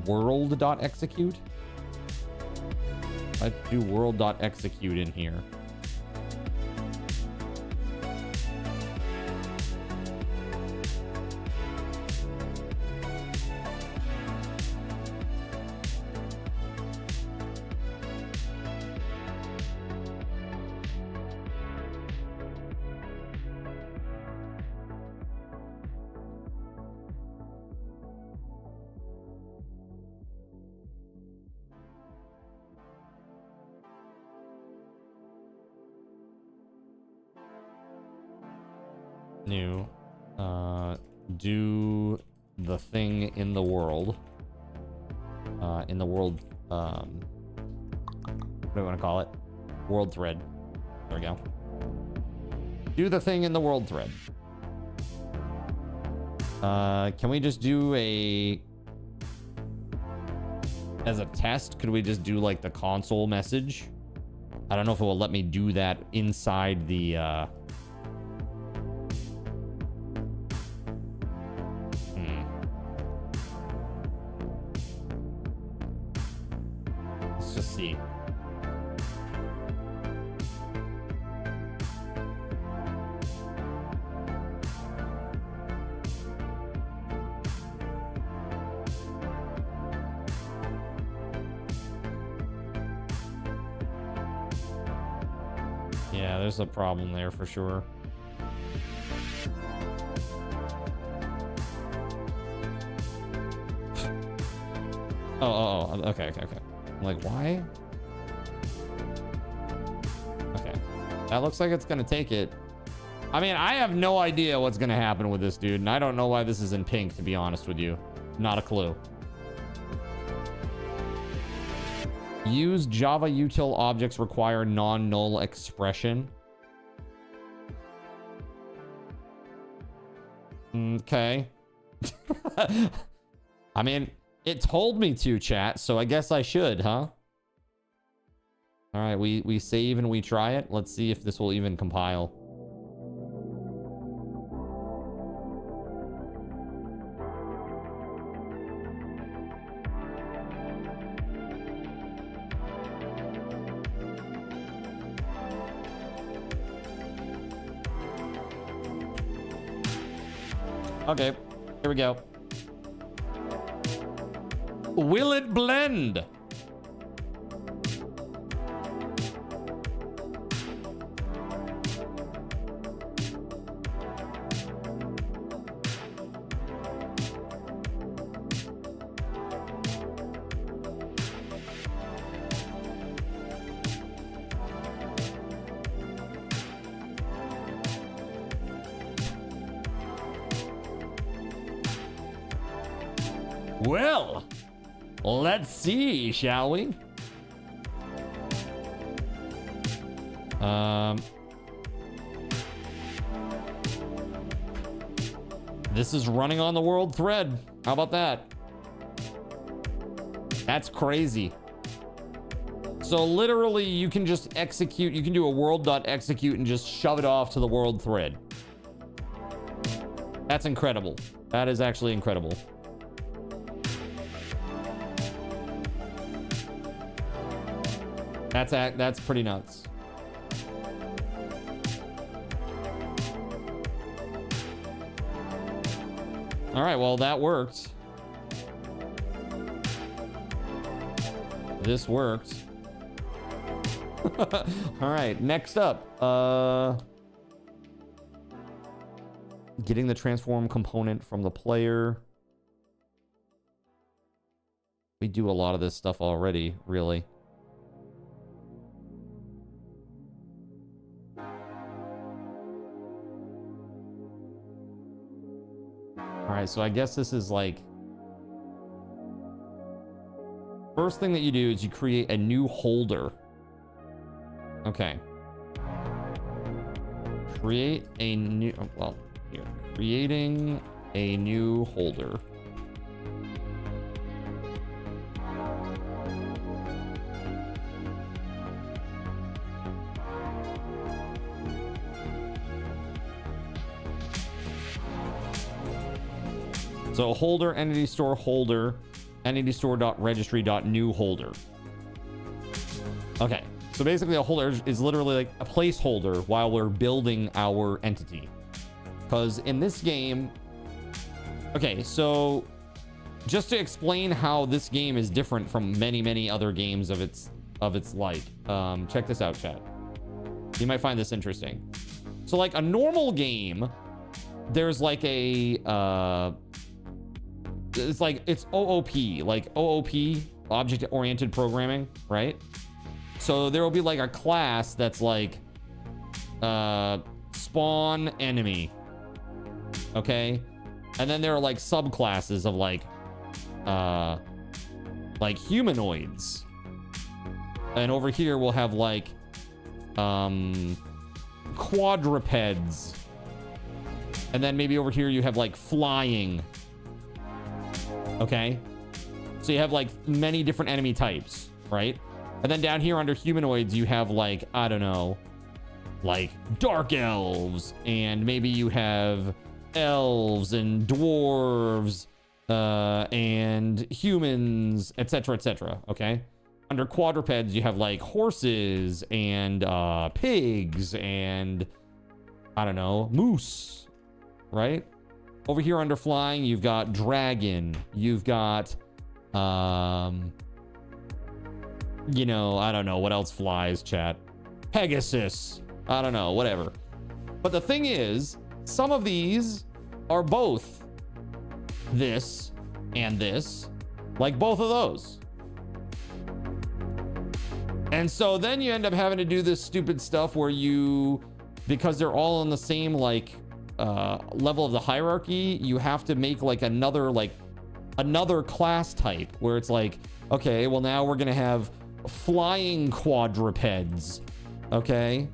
world.execute? Let's do world.execute in here. New. Do the thing in the world. What do I want to call it? World thread. There we go. Do the thing in the world thread. Can we just do as a test, could we just do like the console message? I don't know if it will let me do that inside the Let's just see. Yeah, there's a problem there for sure. Oh, okay. I'm like, why? Okay. That looks like it's gonna take it. I mean, I have no idea what's gonna happen with this, dude, and I don't know why this is in pink, to be honest with you. Not a clue. Use Java util objects require non-null expression. Okay. I mean, it told me to, chat, so I guess I should, huh? All right, we save and we try it. Let's see if this will even compile. Okay, here we go. Will it blend? Well, let's see, shall we? This is running on the world thread. How about that? That's crazy. So literally you can just execute, you can do a world.execute and just shove it off to the world thread. That's incredible. That is actually incredible. That's pretty nuts. All right, well, that worked. This worked. All right, next up. Getting the transform component from the player. We do a lot of this stuff already, really. All right, so I guess this is like... First thing that you do is you create a new holder. Okay. Create a new... Well, here. Creating a new holder. So holder, entity store, holder, entity store.registry.new holder. Okay, so basically a holder is literally like a placeholder while we're building our entity. Because in this game, okay, so just to explain how this game is different from many other games of its like, check this out, chat. You might find this interesting. So like a normal game, there's like a it's like it's OOP, like OOP, object-oriented programming, right? So there will be like a class that's like spawn enemy, okay? And then there are like subclasses of like humanoids. And over here we'll have like quadrupeds. And then maybe over here you have like flying. Okay, so you have like many different enemy types, right? And then down here under humanoids, you have like, I don't know, like dark elves, and maybe you have elves and dwarves, and humans, etc. Okay, under quadrupeds, you have like horses and pigs and I don't know, moose, right? Over here under flying, you've got dragon. You've got, you know, I don't know what else flies, chat. Pegasus. I don't know, whatever. But the thing is, some of these are both this and this, like both of those. And so then you end up having to do this stupid stuff where you, because they're all on the same, like, level of the hierarchy, you have to make like another class type where it's like, okay, well now we're gonna have flying quadrupeds, okay,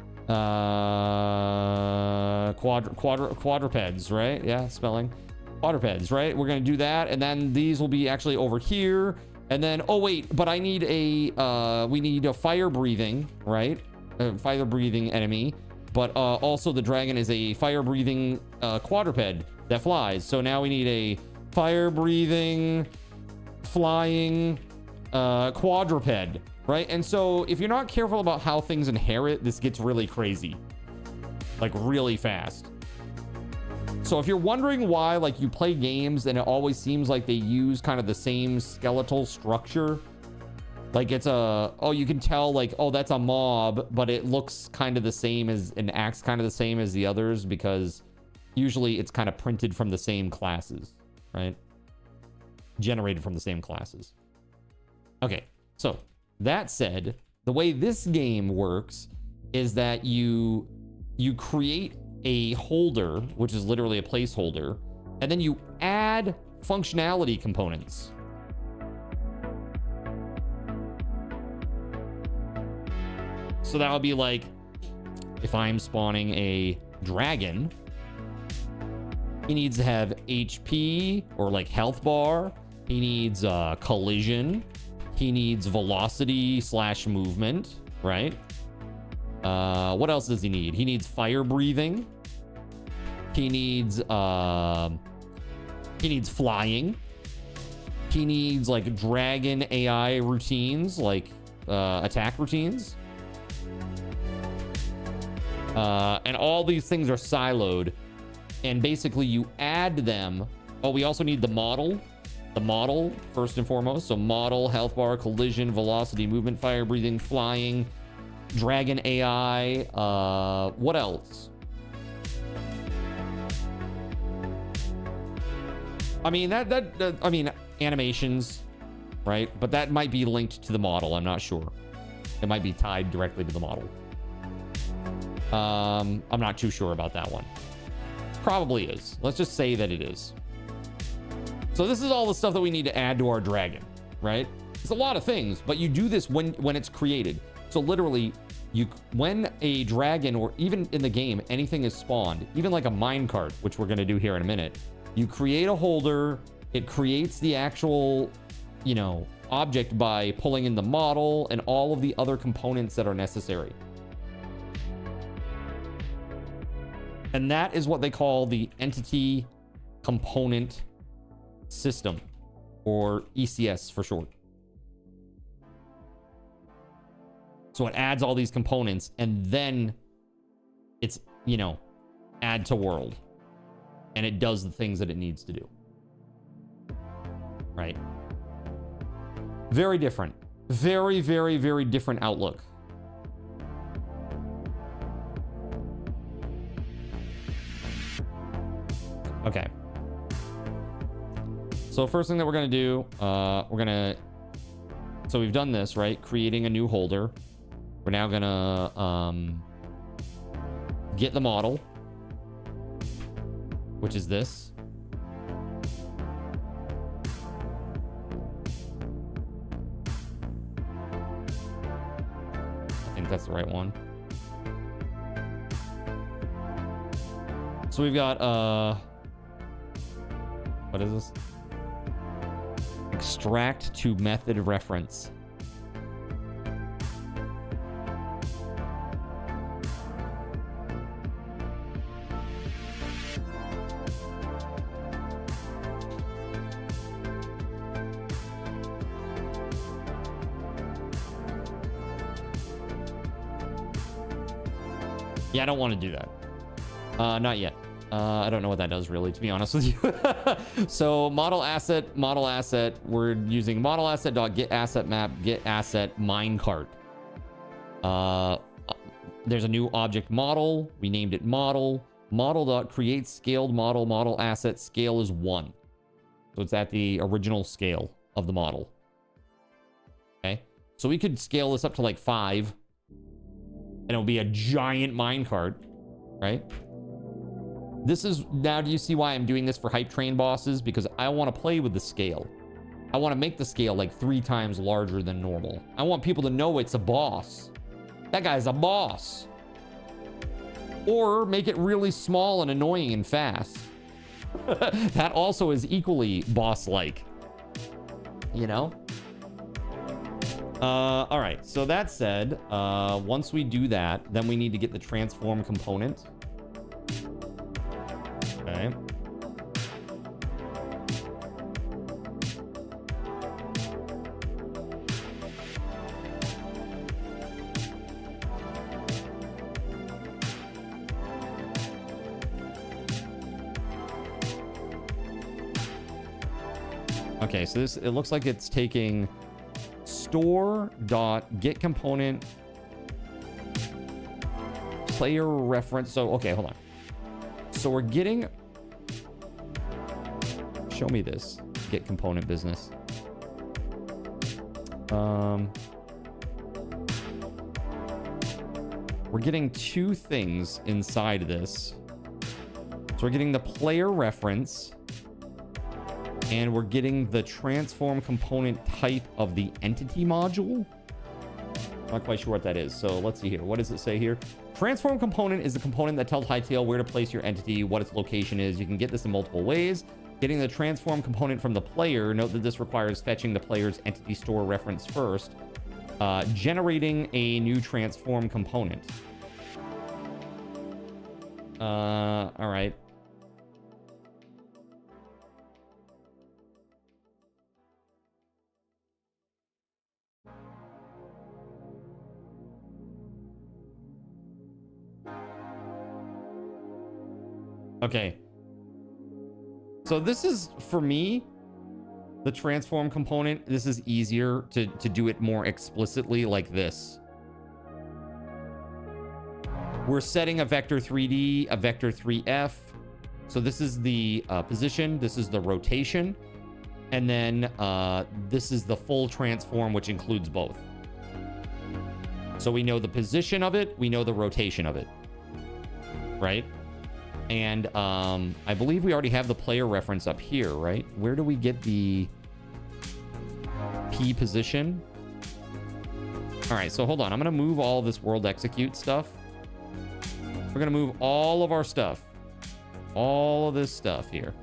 quadrupeds, right? Yeah, spelling quadrupeds, right? We're gonna do that, and then these will be actually over here, and then oh wait, but I need a we need a fire breathing, right? Fire breathing enemy. But also the dragon is a fire-breathing quadruped that flies. So now we need a fire-breathing, flying quadruped, right? And so if you're not careful about how things inherit, this gets really crazy. Like really fast. So if you're wondering why like you play games and it always seems like they use kind of the same skeletal structure, like it's you can tell like, oh, that's a mob, but it looks kind of the same as and acts kind of the same as the others because usually it's kind of printed from the same classes, right? Generated from the same classes. Okay, so that said, the way this game works is that you create a holder, which is literally a placeholder, and then you add functionality components, So that would be like if I'm spawning a dragon, he needs to have HP or like health bar. He needs collision. He needs velocity /movement, right? What else does he need? He needs fire breathing. He needs flying. He needs like dragon AI routines, like attack routines. And all these things are siloed. And basically you add them. Oh, we also need the model. The model, first and foremost. So model, health bar, collision, velocity, movement, fire breathing, flying, dragon AI. What else? I mean, I mean, animations, right? But that might be linked to the model. I'm not sure. It might be tied directly to the model. I'm not too sure about that one. Probably is. Let's just say that it is. So this is all the stuff that we need to add to our dragon, right? It's a lot of things, but you do this when it's created. So literally, when a dragon, or even in the game, anything is spawned, even like a minecart, which we're going to do here in a minute, you create a holder. It creates the actual, you know, object by pulling in the model and all of the other components that are necessary. And that is what they call the entity component system, or ECS for short. So it adds all these components, and then it's, you know, add to world, and it does the things that it needs to do. Right? Very different. Very, very, very different outlook. Okay. So first thing that we're going to do, so we've done this, right? Creating a new holder. We're now going to get the model, which is this. I think that's the right one. So we've got, what is this? Extract to method reference. Yeah, I don't want to do that. Not yet. I don't know what that does really, to be honest with you. So model asset, we're using model asset.get asset map, get asset minecart. There's a new object model. We named it model. Model.create scaled model, model asset scale is 1. So it's at the original scale of the model. Okay. So we could scale this up to like 5, and it'll be a giant minecart, right? This is, now do you see why I'm doing this for hype train bosses? Because I want to play with the scale. I want to make the scale like 3 times larger than normal. I want people to know it's a boss. That guy's a boss. Or make it really small and annoying and fast. That also is equally boss-like. You know? All right, so that said, once we do that, then we need to get the transform component. Okay. Okay, so this, it looks like it's taking store.get component player reference. So, okay, hold on. So we're getting, show me this get component business. We're getting 2 things inside this. So we're getting the player reference, and we're getting the transform component type of the entity module. Not quite sure what that is. So let's see here. What does it say here? Transform component is the component that tells Hytale where to place your entity, what its location is. You can get this in multiple ways. Getting the transform component from the player. Note that this requires fetching the player's entity store reference first. Generating a new transform component. All right. Okay. So this is, for me, the transform component. This is easier to do it more explicitly like this. We're setting a vector 3D, a vector 3F. So this is the position. This is the rotation. And then this is the full transform, which includes both. So we know the position of it. We know the rotation of it. Right? And I believe we already have the player reference up here, right? Where do we get the P position? All right, so hold on. I'm going to move all this world execute stuff. We're going to move all of our stuff. All of this stuff here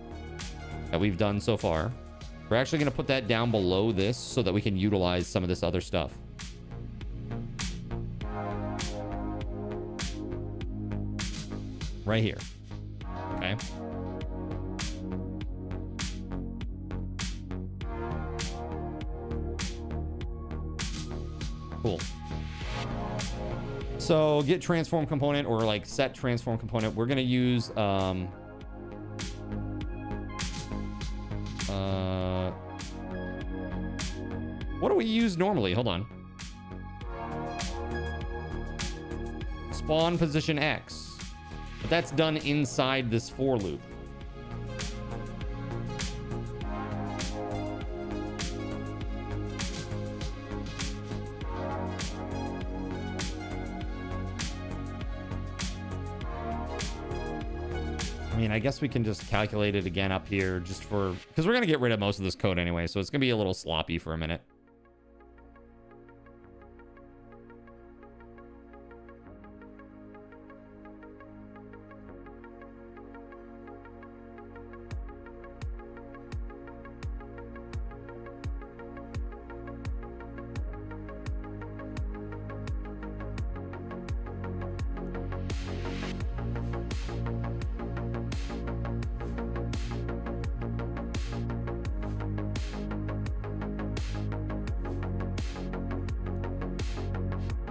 that we've done so far. We're actually going to put that down below this so that we can utilize some of this other stuff. Right here. Okay. Cool. So get transform component or like set transform component. We're going to use what do we use normally? Hold on. Spawn position X. But that's done inside this for loop. I mean, I guess we can just calculate it again up here just for, because we're going to get rid of most of this code anyway, so it's going to be a little sloppy for a minute.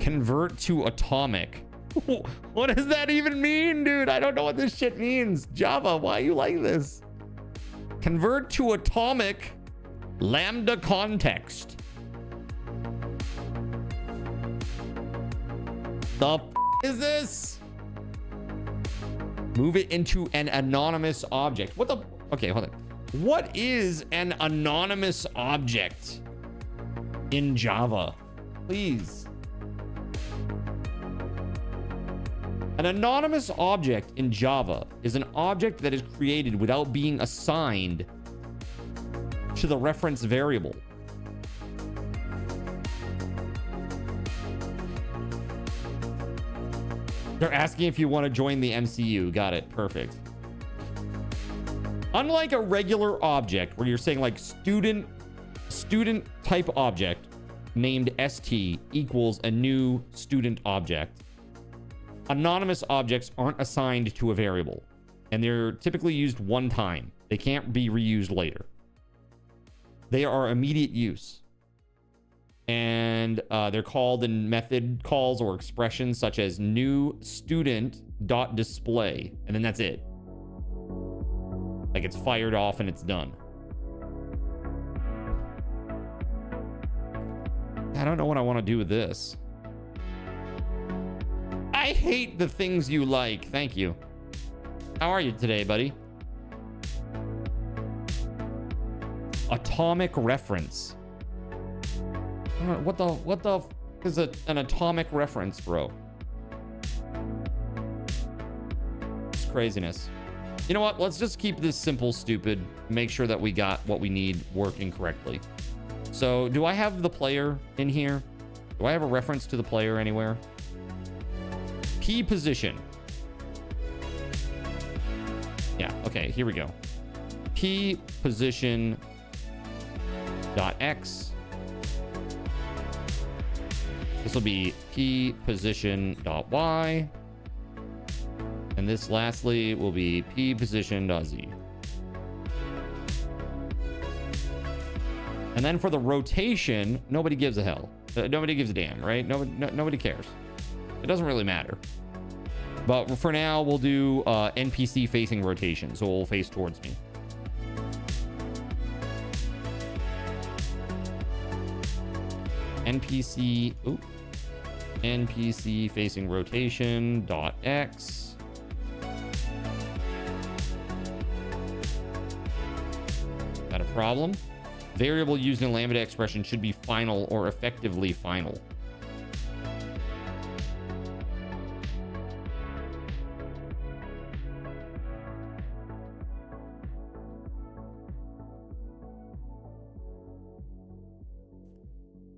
Convert to atomic. What does that even mean, dude? I don't know what this shit means. Java, why you like this? Convert to atomic lambda context. The f is this? Move it into an anonymous object. What the? Okay, hold on. What is an anonymous object in Java? Please. An anonymous object in Java is an object that is created without being assigned to the reference variable. They're asking if you want to join the MCU. Got it. Perfect. Unlike a regular object where you're saying like student type object named ST equals a new student object, anonymous objects aren't assigned to a variable, and they're typically used one time. They can't be reused later. They are immediate use. And they're called in method calls or expressions such as new student.display, and then that's it. Like it's fired off and it's done. I don't know what I want to do with this. I hate the things you like. Thank you. How are you today, buddy? Atomic reference. What the f is an atomic reference, bro? It's craziness. You know what? Let's just keep this simple, stupid. Make sure that we got what we need working correctly. So do I have the player in here? Do I have a reference to the player anywhere? P position. Yeah, okay, here we go. P position dot X. This will be P position dot Y. And this lastly will be P position dot Z. And then for the rotation, nobody gives a hell. Nobody gives a damn, right? Nobody cares. It doesn't really matter. But for now, we'll do NPC facing rotation. So we'll face towards me. NPC facing rotation dot X. Got a problem? Variable used in lambda expression should be final or effectively final.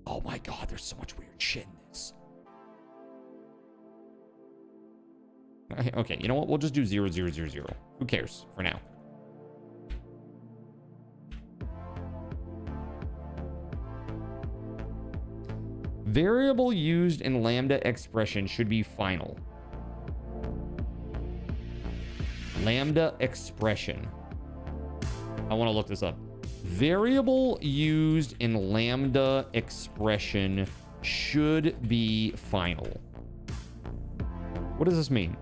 Oh my god, there's so much weird shit in this. Okay, you know what? We'll just do 0, 0, 0, 0. Who cares for now? Variable used in lambda expression should be final. Lambda expression. I want to look this up. Variable used in lambda expression should be final. What does this mean?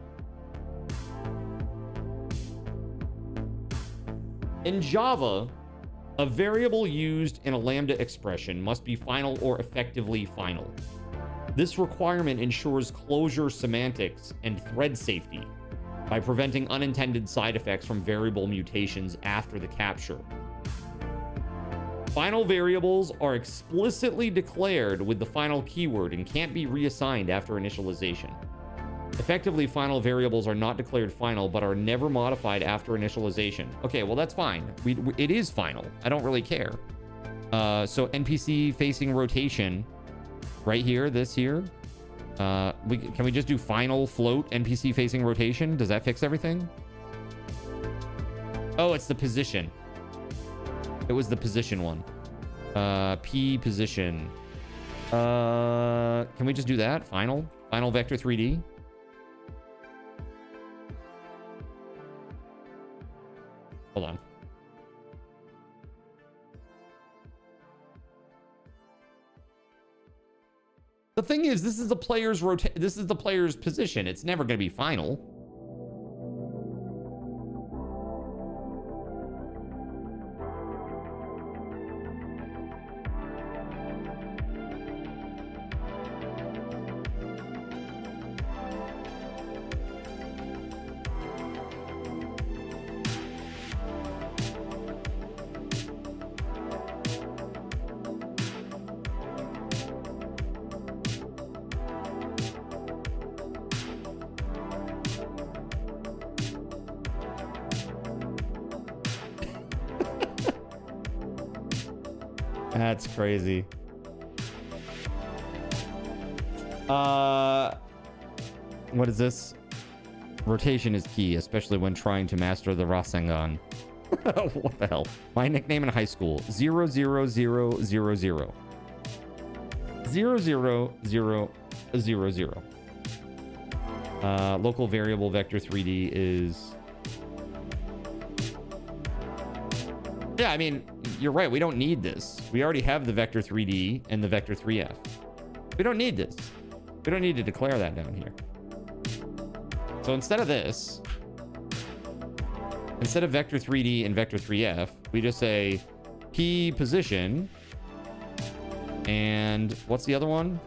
In Java, a variable used in a lambda expression must be final or effectively final. This requirement ensures closure semantics and thread safety by preventing unintended side effects from variable mutations after the capture. Final variables are explicitly declared with the final keyword and can't be reassigned after initialization. Effectively, final variables are not declared final, but are never modified after initialization. Okay, well, that's fine. It is final. I don't really care. So NPC facing rotation right here, this here. Can we just do final float NPC facing rotation? Does that fix everything? Oh, it's the position. It was the position one. P position. Can we just do that? Final vector 3D. Hold on. The thing is, this is the player's position. It's never going to be final. That's crazy. What is this? Rotation is key, especially when trying to master the Rasengan. What the hell? My nickname in high school: 00000. 00000. Local variable vector 3D is. Yeah, I mean, you're right. We don't need this. We already have the vector 3D and the vector 3F. We don't need this. We don't need to declare that down here. So instead of this, instead of vector 3D and vector 3F, we just say P position and what's the other one?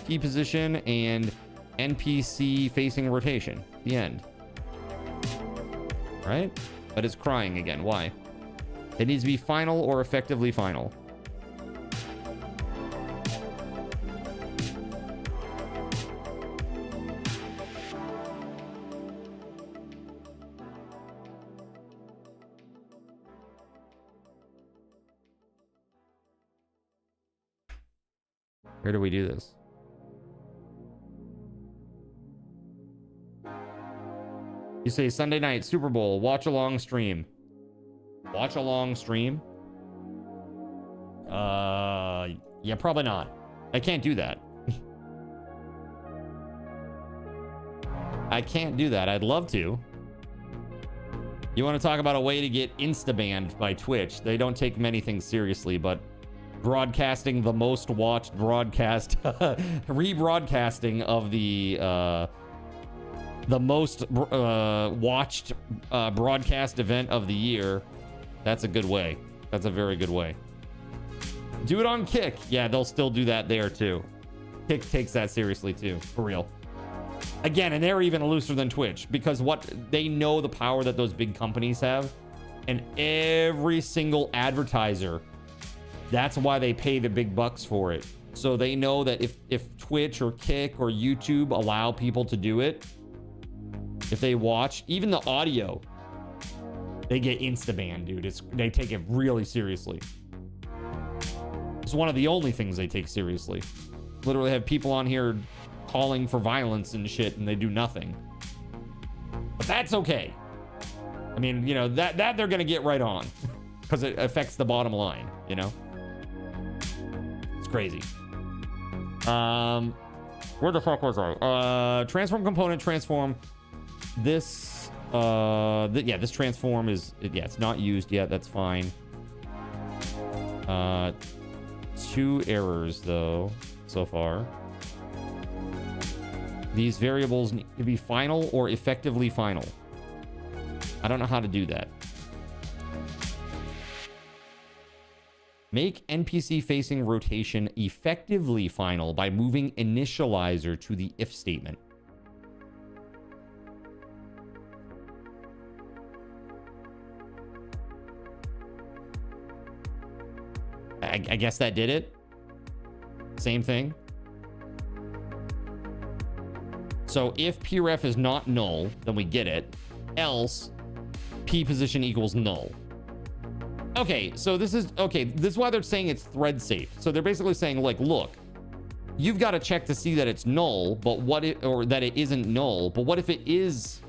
P position and NPC facing rotation. The end. Right? But it's crying again. Why? It needs to be final or effectively final. Where do we do this? You say Sunday night, Super Bowl, watch along stream. Watch along stream? Yeah, probably not. I can't do that. I can't do that. I'd love to. You want to talk about a way to get insta-banned by Twitch? They don't take many things seriously, but broadcasting the most watched broadcast, rebroadcasting of the most watched broadcast event of the year, that's a good way. That's a very good way. Do it on Kick. Yeah, they'll still do that there too. Kick takes that seriously too, for real. Again, and they're even looser than Twitch because what they know the power that those big companies have, and every single advertiser, that's why they pay the big bucks for it. So they know that if Twitch or Kick or YouTube allow people to do it, if they watch even the audio, they get insta-banned, dude. They take it really seriously. It's one of the only things they take seriously. Literally have people on here calling for violence and shit, and they do nothing. But that's okay. I mean, you know, that they're gonna get right on because it affects the bottom line, you know? It's crazy. Where the fuck was I? Transform component, transform. This, yeah, this transform is, yeah, it's not used yet. That's fine. 2 errors though, so far. These variables need to be final or effectively final. I don't know how to do that. Make NPC facing rotation effectively final by moving initializer to the if statement. I guess that did it. Same thing. So if pref is not null, then we get it. Else, p position equals null. Okay, so this is why they're saying it's thread safe. So they're basically saying, like, look, you've got to check to see that it's null, but or that it isn't null. But what if it is?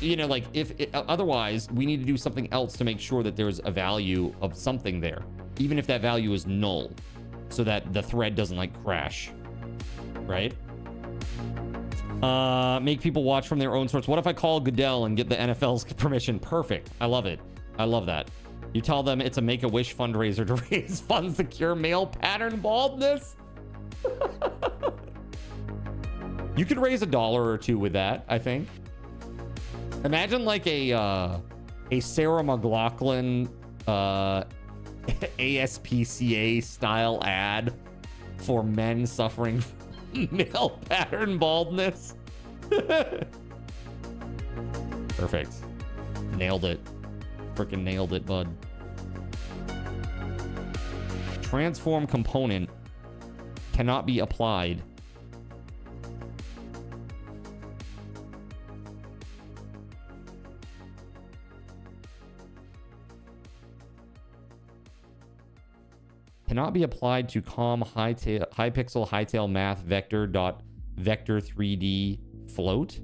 You know, like otherwise, we need to do something else to make sure that there's a value of something there, even if that value is null, so that the thread doesn't like crash, right? Make people watch from their own source. What if I call Goodell and get the NFL's permission? Perfect. I love it. I love that. You tell them it's a Make-A-Wish fundraiser to raise funds to cure male pattern baldness. You could raise $1 or $2 with that, I think. Imagine like a Sarah McLachlan ASPCA style ad for men suffering male pattern baldness. Perfect. Nailed it. Freaking nailed it, bud. Transform component cannot be applied. Cannot be applied to com high pixel Hytale math vector dot vector 3D float.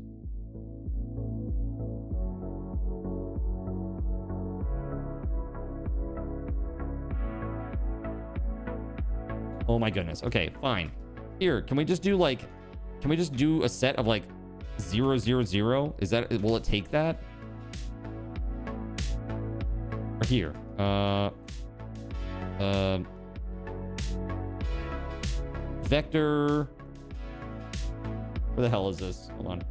Oh my goodness. Okay, fine. Here, can we just do a set of like 0, 0, 0? Is that, will it take that? Or here. Vector. Where the hell is this? Hold on.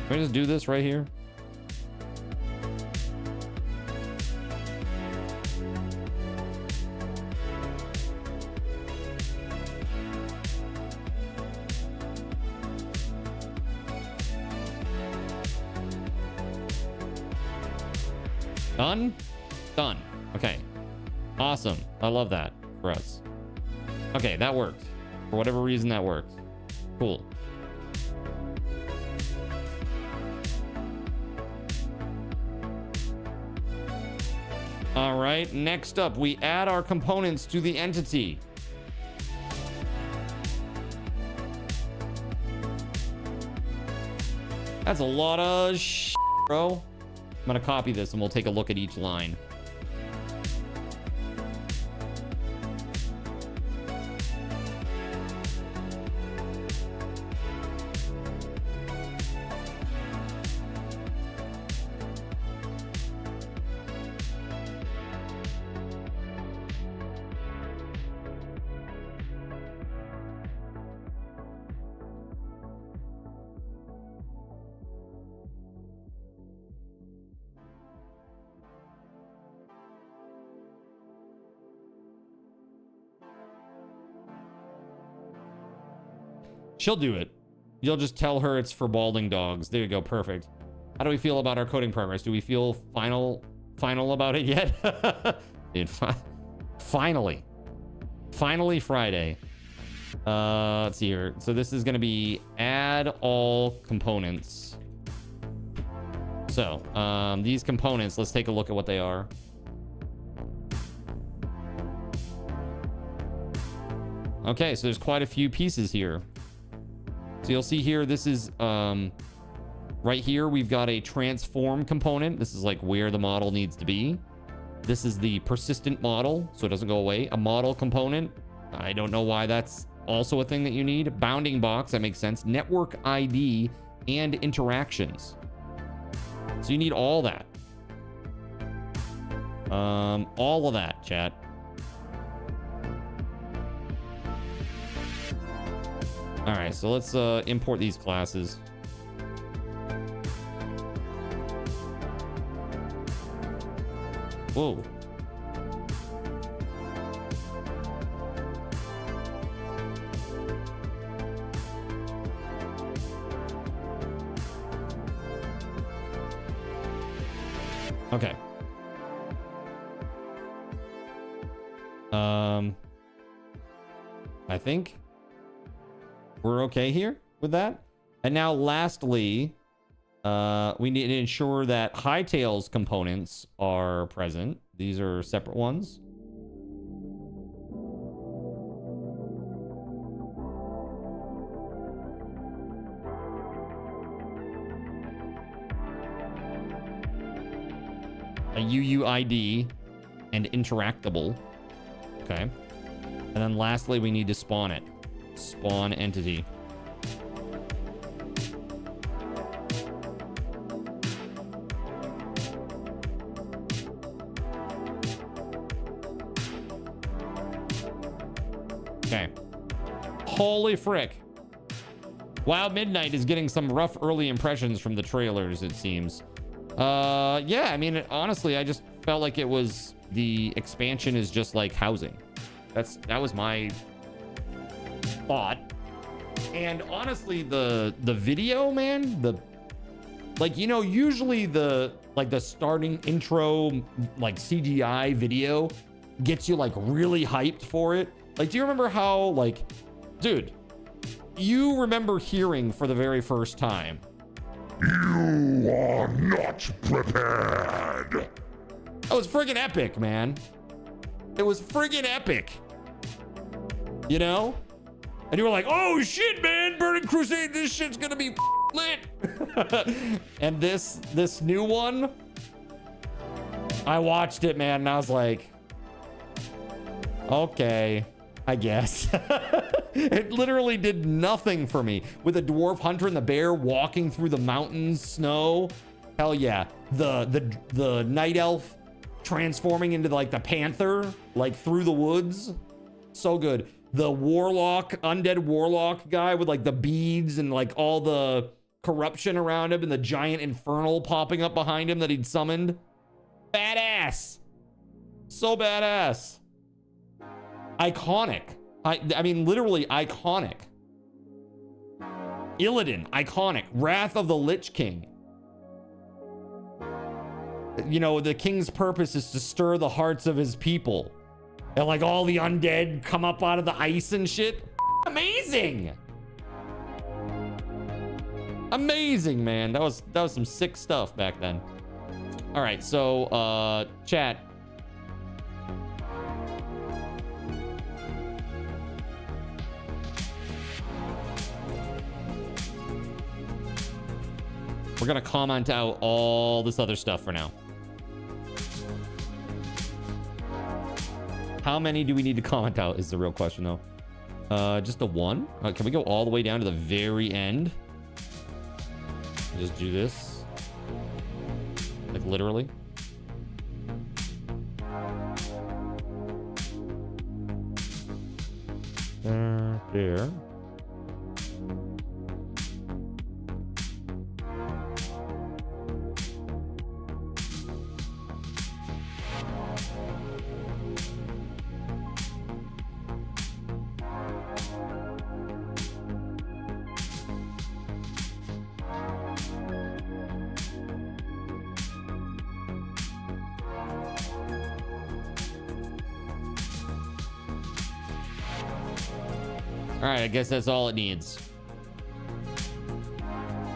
Can I just do this right here? Done? Done. Okay. Awesome. I love that for us. Okay, that worked. For whatever reason, that worked. Cool. All right, next up, we add our components to the entity. That's a lot of bro. I'm gonna copy this and we'll take a look at each line. She'll do it. You'll just tell her it's for balding dogs. There you go. Perfect. How do we feel about our coding progress? Do we feel final about it yet? Dude, finally Friday. Let's see here. So this is going to be add all components. So these components, let's take a look at what they are. Okay, so there's quite a few pieces here. So you'll see here, this is right here, we've got a transform component. This is like where the model needs to be. This is the persistent model, so it doesn't go away. A model component. I don't know why that's also a thing that you need. Bounding box, that makes sense. Network ID and interactions. So you need all that. All of that, chat. All right, so let's import these classes. Whoa. Okay. I think we're okay here with that. And now lastly, we need to ensure that Hytale's components are present. These are separate ones. A UUID and interactable. Okay. And then lastly, we need to spawn it. Spawn entity. Okay. Holy frick. Wow, Midnight is getting some rough early impressions from the trailers, it seems. Yeah, I mean, honestly, I just felt like it was the expansion is just like housing. That was my thought. And honestly, the video, man, usually the starting intro like CGI video gets you like really hyped for it. Like, do you remember how, like, dude, you remember hearing for the very first time, You are not prepared. it was friggin' epic, man. It was friggin' epic. You know? And you were like, oh shit, man, Burning Crusade, this shit's gonna be lit. And this new one, I watched it, man, and I was like, okay, I guess. It literally did nothing for me. With a dwarf hunter and the bear walking through the mountains, snow. Hell yeah. The night elf transforming into like the panther, like through the woods. So good. The warlock, undead warlock guy with like the beads and like all the corruption around him and the giant infernal popping up behind him that he'd summoned. Badass. So badass. Iconic. I mean, literally iconic. Illidan, iconic. Wrath of the Lich King. You know, the king's purpose is to stir the hearts of his people. And like all the undead come up out of the ice and shit. Amazing. Amazing, man. That was some sick stuff back then. All right, so chat. We're gonna comment out all this other stuff for now. How many do we need to comment out is the real question, though. Just the one? Can we go all the way down to the very end? Just do this. Like, literally. There. All right, I guess that's all it needs.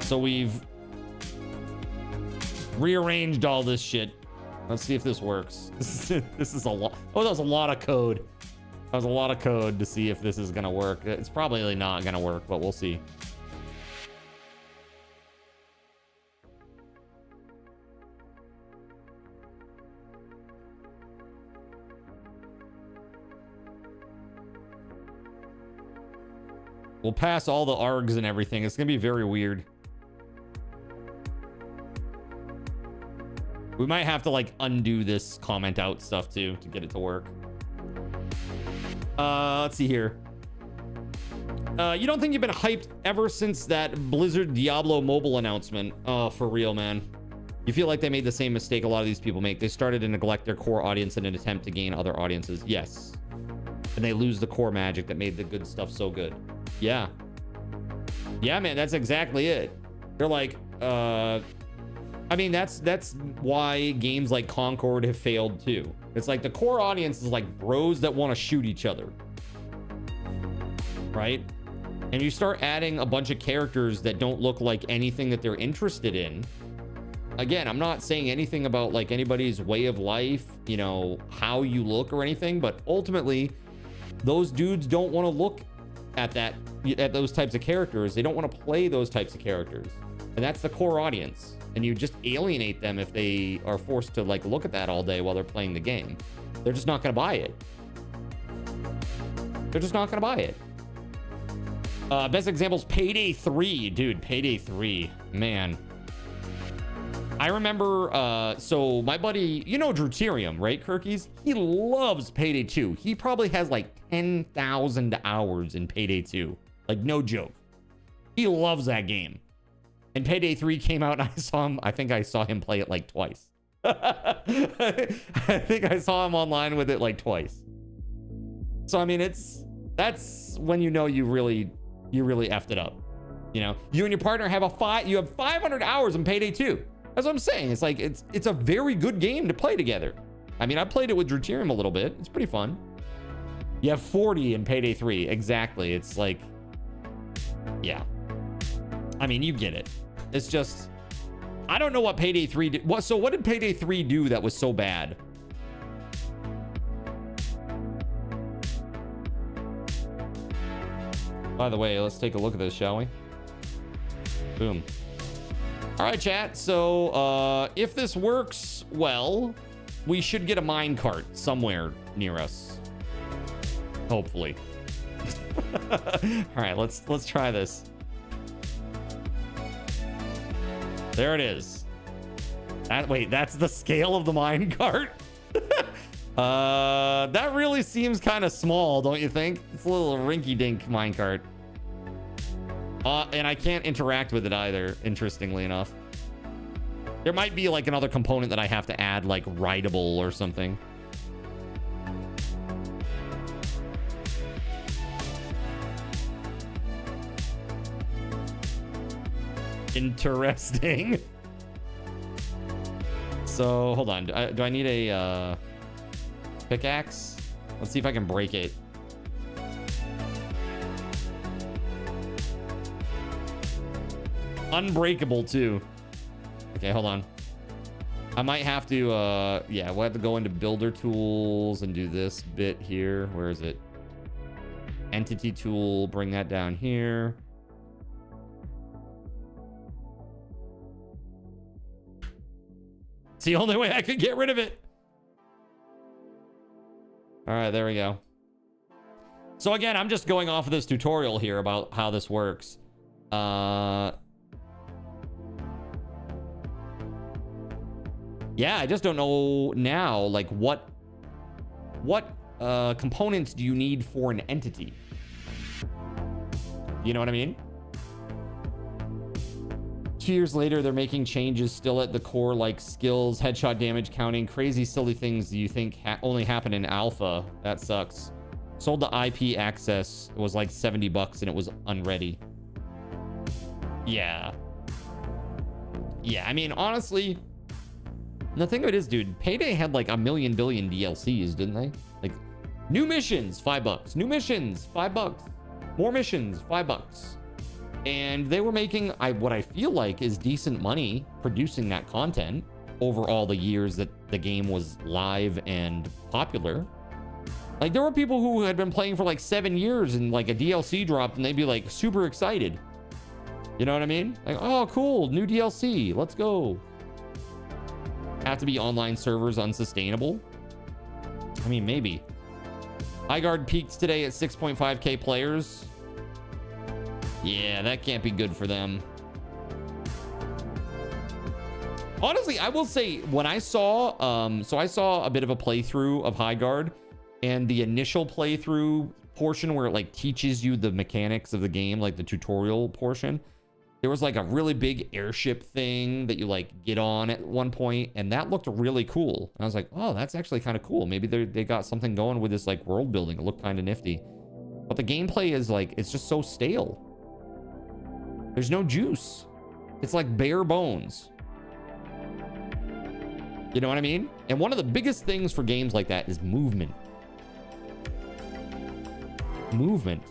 So we've rearranged all this shit. Let's see if this works. This is a lot. Oh, that was a lot of code. That was a lot of code to see if this is gonna work. It's probably not gonna work, but we'll see. We'll pass all the args and everything. It's gonna be very weird. We might have to like undo this comment out stuff too to get it to work. Let's see here. You don't think you've been hyped ever since that Blizzard Diablo mobile announcement? Oh, for real, man. You feel like they made the same mistake a lot of these people make. They started to neglect their core audience in an attempt to gain other audiences. Yes. And they lose the core magic that made the good stuff so good. Yeah. Yeah, man, that's exactly it. They're like, I mean, that's why games like Concord have failed too. It's like the core audience is like bros that want to shoot each other. Right? And you start adding a bunch of characters that don't look like anything that they're interested in. Again, I'm not saying anything about like anybody's way of life, you know, how you look or anything, but ultimately, those dudes don't want to look at those types of characters. They don't want to play those types of characters, and that's the core audience. And you just alienate them if they are forced to like look at that all day while they're playing the game. They're just not going to buy it. They're just not going to buy it. Best examples, Payday 3. Dude, Payday 3, man. I remember, so my buddy, you know Deuterium, right, Kirkies? He loves Payday 2. He probably has like 10,000 hours in Payday 2. Like, no joke. He loves that game. And Payday 3 came out and I think I saw him play it like twice. I think I saw him online with it like twice. So, I mean, that's when you know you really effed it up. You know, you and your partner have you have 500 hours in Payday 2. That's what I'm saying. It's like, it's a very good game to play together. I mean, I played it with Deuterium a little bit. It's pretty fun. You have 40 in Payday 3. Exactly. It's like, yeah. I mean, you get it. It's just, I don't know what Payday 3 did. So what did Payday 3 do that was so bad? By the way, let's take a look at this, shall we? Boom. All right, chat. So if this works well, we should get a minecart somewhere near us. Hopefully. All right, let's try this. There it is. Wait, that's the scale of the minecart? That really seems kind of small, don't you think? It's a little rinky-dink minecart. And I can't interact with it either, interestingly enough. There might be like another component that I have to add, like writable or something. Interesting. So, hold on. Do I need a pickaxe? Let's see if I can break it. Unbreakable too. Okay, hold on. I might have to yeah, we'll have to go into builder tools and do this bit here. Where is it? Entity tool, bring that down here. It's the only way I could get rid of it. All right, there we go. So again, I'm just going off of this tutorial here about how this works. Yeah, I just don't know now, like what components do you need for an entity? You know what I mean? 2 years later, they're making changes still at the core, like skills, headshot damage counting, crazy silly things you think only happen in alpha. That sucks. Sold the IP access. It was like $70 and it was unready. Yeah. Yeah, I mean, honestly, the thing of it is, dude, Payday had like a million billion DLCs, didn't they? Like, new missions, $5. New missions, $5. More missions, $5. And they were making what I feel like is decent money producing that content over all the years that the game was live and popular. Like, there were people who had been playing for like 7 years and like a DLC dropped and they'd be like super excited. You know what I mean? Like, oh, cool, new DLC, let's go. Have to be online servers unsustainable? I mean, maybe. Highguard peaked today at 6.5k players. Yeah, that can't be good for them. Honestly, I will say, when I saw, so I saw a bit of a playthrough of Highguard, and the initial playthrough portion where it like teaches you the mechanics of the game, like the tutorial portion, there was like a really big airship thing that you like get on at one point, and that looked really cool. And I was like, oh, that's actually kind of cool. Maybe they got something going with this like world building. It looked kind of nifty. But the gameplay is like, it's just so stale. There's no juice. It's like bare bones. You know what I mean? And one of the biggest things for games like that is movement. Movement.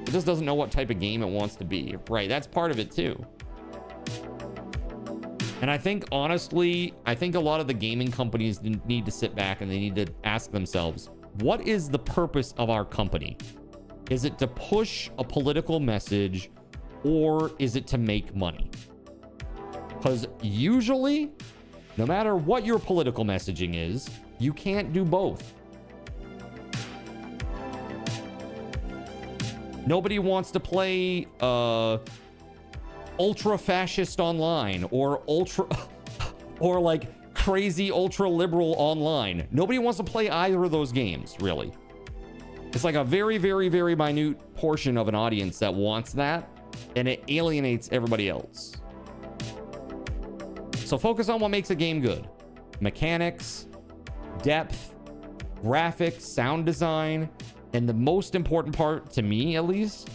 It just doesn't know what type of game it wants to be. Right, that's part of it too. And I think, honestly, I think a lot of the gaming companies need to sit back and they need to ask themselves, what is the purpose of our company? Is it to push a political message, or is it to make money? Because usually, no matter what your political messaging is, you can't do both. Nobody wants to play ultra fascist online or or like crazy ultra liberal online. Nobody wants to play either of those games, really. It's like a very, very, very minute portion of an audience that wants that, and it alienates everybody else. So focus on what makes a game good. Mechanics, depth, graphics, sound design, and the most important part, to me at least,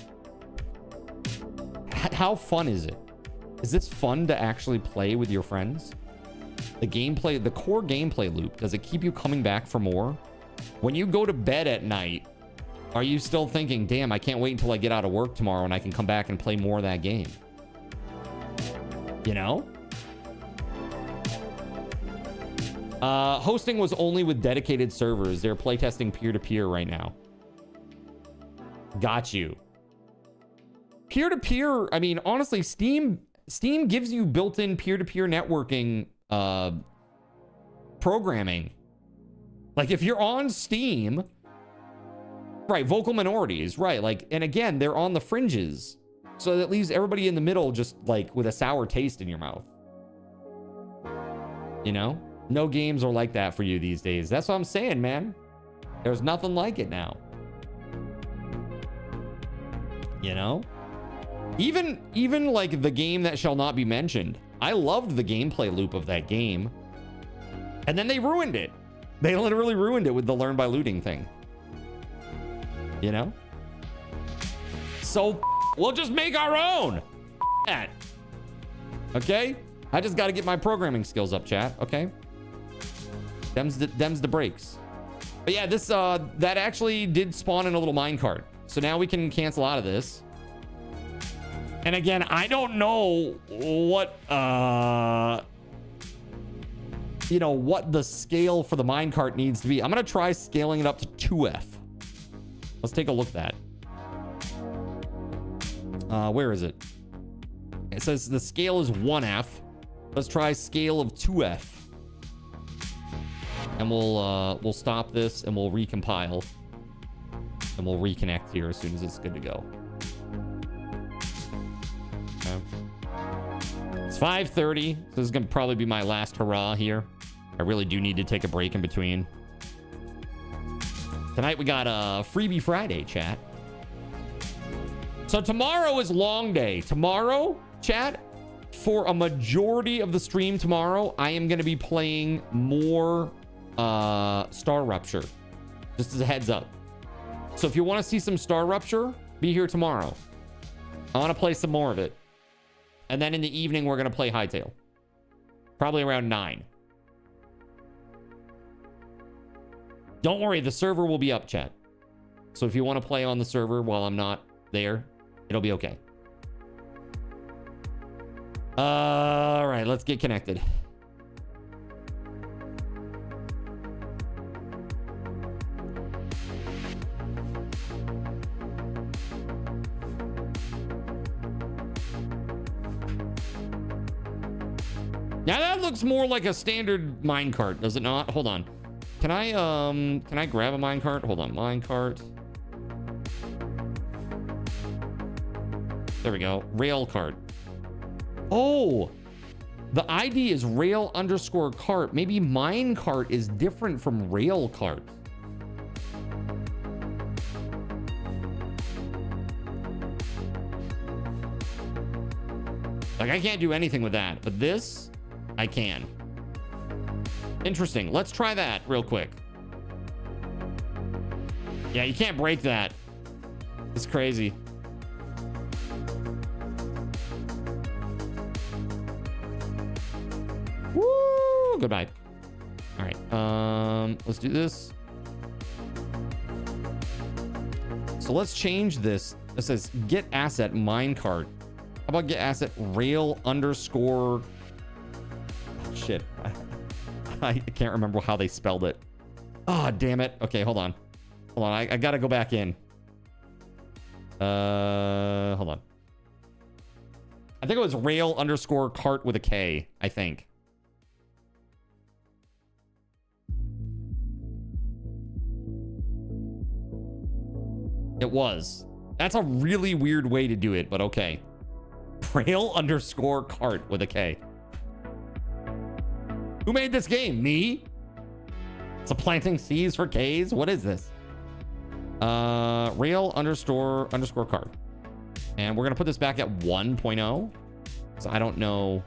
how fun is it? Is this fun to actually play with your friends? The gameplay, the core gameplay loop, does it keep you coming back for more? When you go to bed at night, are you still thinking, damn, I can't wait until I get out of work tomorrow and I can come back and play more of that game? You know? Hosting was only with dedicated servers. They're playtesting peer-to-peer right now. Got you. Peer-to-peer, I mean, honestly, Steam gives you built-in peer-to-peer networking programming. Like, if you're on Steam, right, vocal minorities, right, like, and again, they're on the fringes. So that leaves everybody in the middle just, like, with a sour taste in your mouth. You know? No games are like that for you these days. That's what I'm saying, man. There's nothing like it now. You know? Even like the game that shall not be mentioned. I loved the gameplay loop of that game. And then they ruined it. They literally ruined it with the learn by looting thing. You know? So we'll just make our own. That. Okay? I just got to get my programming skills up, chat. Okay? Them's the breaks. But yeah, this that actually did spawn in a little minecart. So now we can cancel out of this. And again, I don't know what you know, what the scale for the minecart needs to be. I'm gonna try scaling it up to 2F. Let's take a look at that. Where is it? It says the scale is 1F. Let's try scale of 2F. and we'll stop this and we'll recompile and we'll reconnect here as soon as it's good to go. Okay. It's 5:30, so this is gonna probably be my last hurrah here. I really do need to take a break in between. Tonight we got a freebie Friday, chat. So tomorrow is long day. Tomorrow, chat, for a majority of the stream tomorrow, I am going to be playing more Star Rupture. Just as a heads up. So if you want to see some Star Rupture, be here tomorrow. I want to play some more of it. And then in the evening, we're going to play Hytale. Probably around 9. Don't worry, the server will be up, chat. So if you want to play on the server while I'm not there, it'll be okay. All right, let's get connected. Now that looks more like a standard minecart, does it not? Hold on. Can I grab a minecart? Hold on, minecart. There we go. Rail cart. Oh, the ID is rail_cart. Maybe minecart is different from rail cart. Like I can't do anything with that, but this I can. Interesting. Let's try that real quick. Yeah, you can't break that. It's crazy. Woo! Goodbye. All right. Let's do this. So let's change this. It says get asset minecart. How about get asset rail_? Shit. I can't remember how they spelled it. Oh, damn it. Okay, hold on. Hold on. I gotta go back in. Hold on. I think it was rail_cart with a K, I think. It was. That's a really weird way to do it, but okay. Rail_cart with a K. Who made this game? Me? It's a planting C's for K's? What is this? Rail_cart. And we're gonna put this back at 1.0. So I don't know.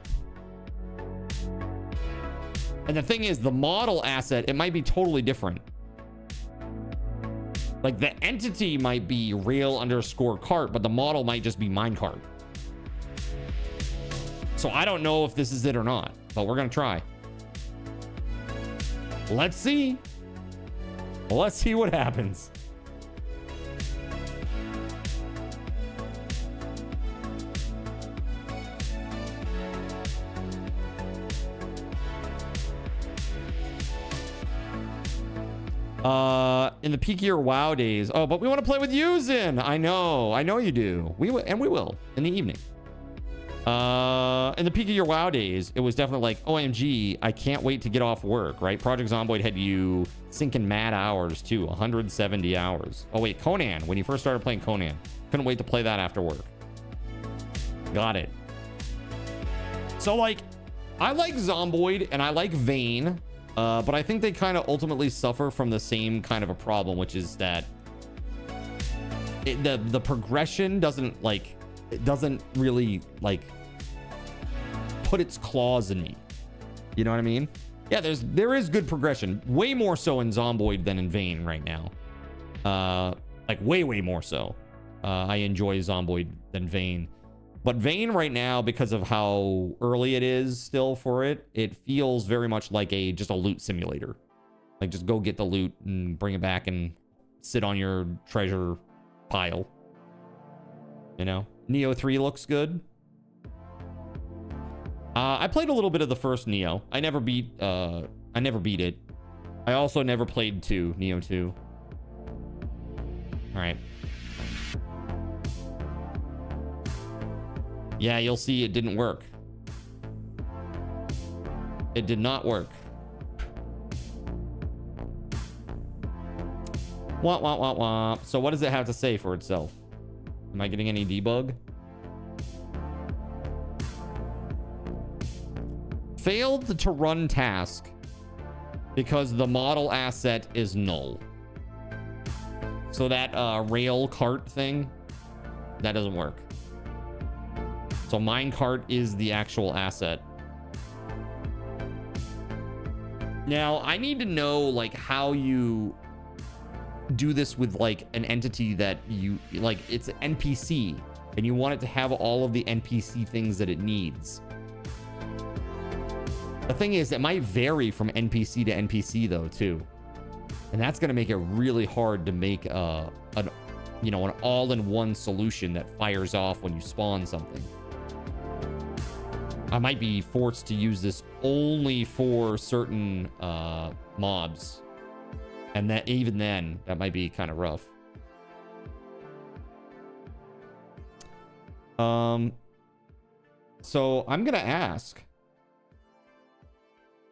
And the thing is, the model asset, it might be totally different. Like the entity might be rail_cart, but the model might just be minecart. So I don't know if this is it or not, but we're gonna try. Let's see. Let's see what happens. In the peakier WoW days. Oh, but we want to play with you, Zin. I know you do. We will in the evening. In the peak of your WoW days, it was definitely like, OMG, I can't wait to get off work, right? Project Zomboid had you sinking mad hours too, 170 hours. Oh wait, Conan, when you first started playing Conan. Couldn't wait to play that after work. Got it. So like, I like Zomboid and I like Vane, but I think they kind of ultimately suffer from the same kind of a problem, which is that the progression doesn't like, it doesn't really like put its claws in me. You know what I mean? Yeah, there is good progression. Way more so in Zomboid than in Vane right now. Like way more so. I enjoy Zomboid than Vane. But Vane right now, because of how early it is still for it, it feels very much like just a loot simulator. Like just go get the loot and bring it back and sit on your treasure pile. You know? Neo 3 looks good. I played a little bit of the first Neo. I never beat it. I also never played Neo 2. All right. Yeah, you'll see it didn't work. It did not work. Wah, wah, wah, wah. So what does it have to say for itself? Am I getting any debug? Failed to run task because the model asset is null. So that rail cart thing, that doesn't work. So minecart is the actual asset. Now, I need to know like how you do this with like an entity that you like, it's an NPC and you want it to have all of the NPC things that it needs. The thing is, it might vary from NPC to NPC though too, and that's going to make it really hard to make an all-in-one solution that fires off when you spawn something. I might be forced to use this only for certain mobs, and that even then that might be kind of rough. So I'm gonna ask.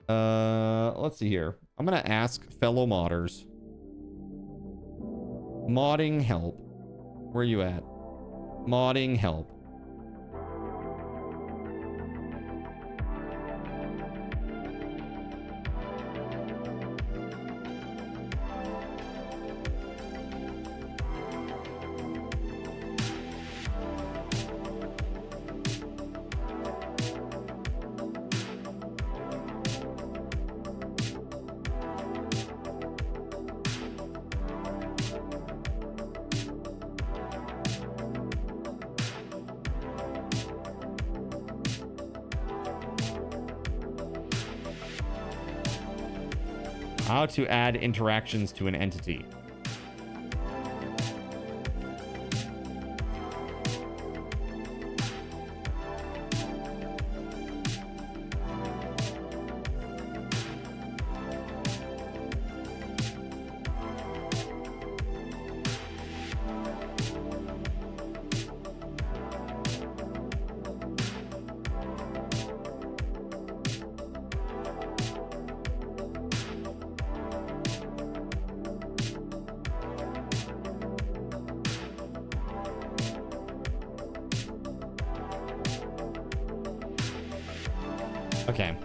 Let's see here. I'm gonna ask fellow modders. Modding help. Where are you at? Modding help. How to add interactions to an entity. Okay.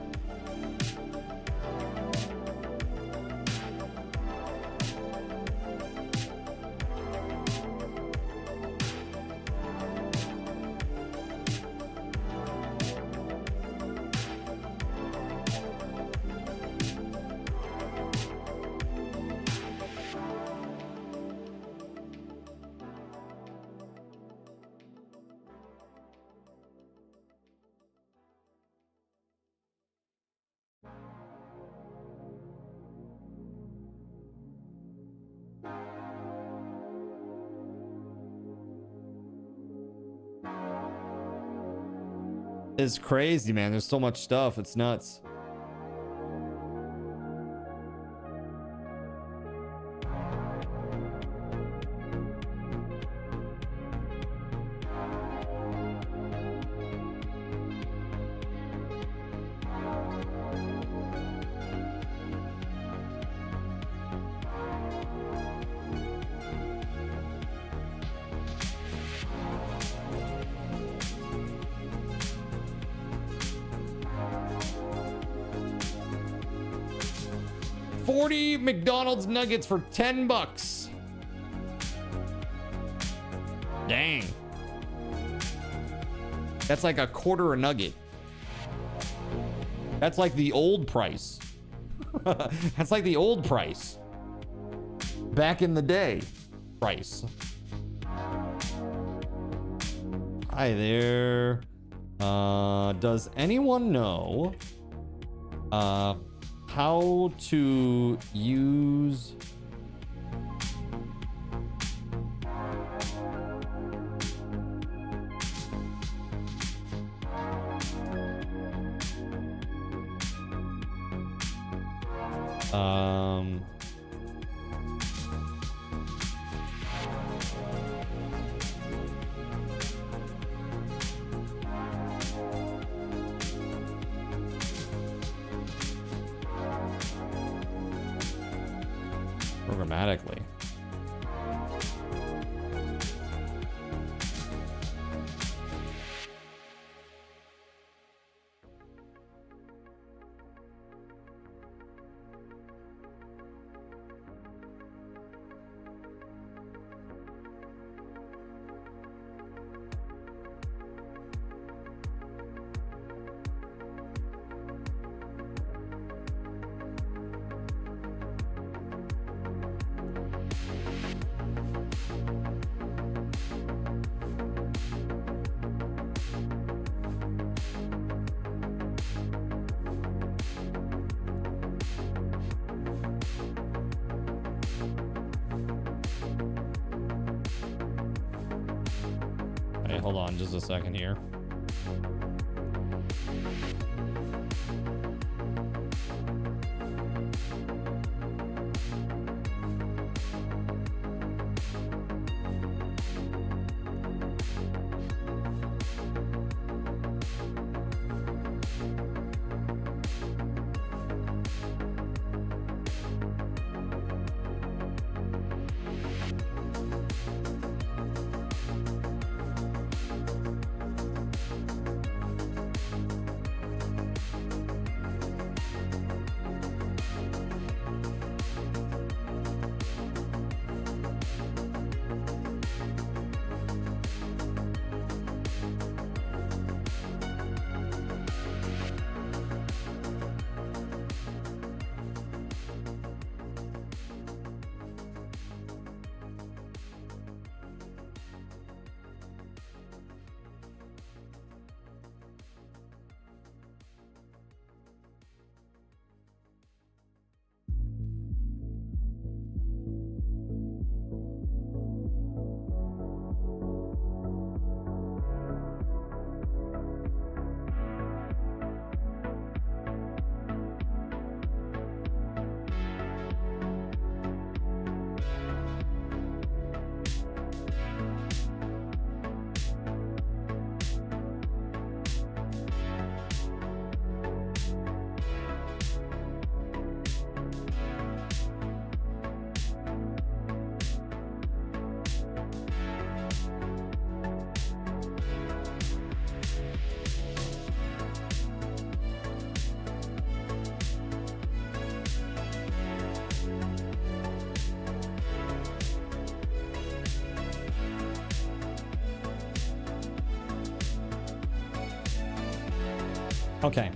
It's crazy, man. There's so much stuff. It's nuts. McDonald's nuggets for $10. Dang. That's like a quarter a nugget. That's like the old price. That's like the old price. Back in the day price. Hi there. Does anyone know how to use programmatically? Okay, hold on just a second here. Okay.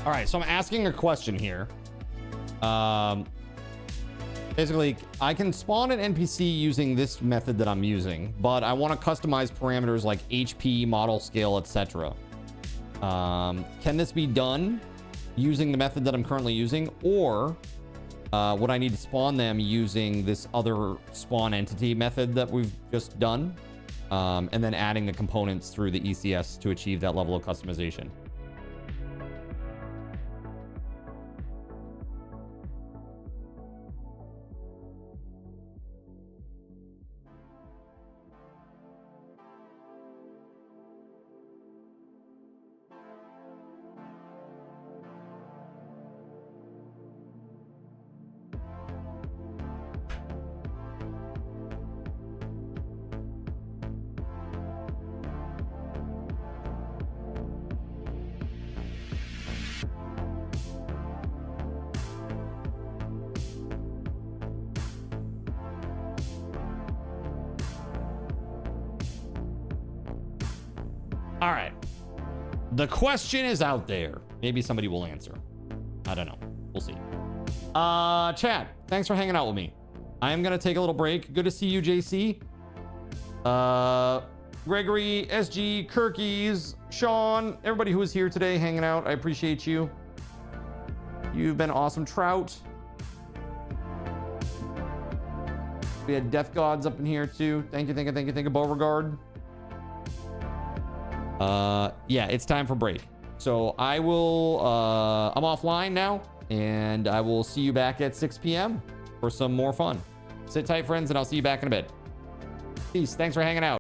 All right, so I'm asking a question here. Basically, I can spawn an NPC using this method that I'm using, but I want to customize parameters like HP, model scale, etc. Can this be done using the method that I'm currently using, or would I need to spawn them using this other spawn entity method that we've just done, and then adding the components through the ECS to achieve that level of customization? All right. The question is out there. Maybe somebody will answer. I don't know. We'll see. Chat, thanks for hanging out with me. I am going to take a little break. Good to see you, JC. Gregory, SG, Kirkies, Sean, everybody who is here today hanging out. I appreciate you. You've been awesome. Trout. We had Death Gods up in here too. Thank you, Beauregard. Yeah, it's time for break. So I will, I'm offline now, and I will see you back at 6 p.m. for some more fun. Sit tight, friends, and I'll see you back in a bit. Peace. Thanks for hanging out.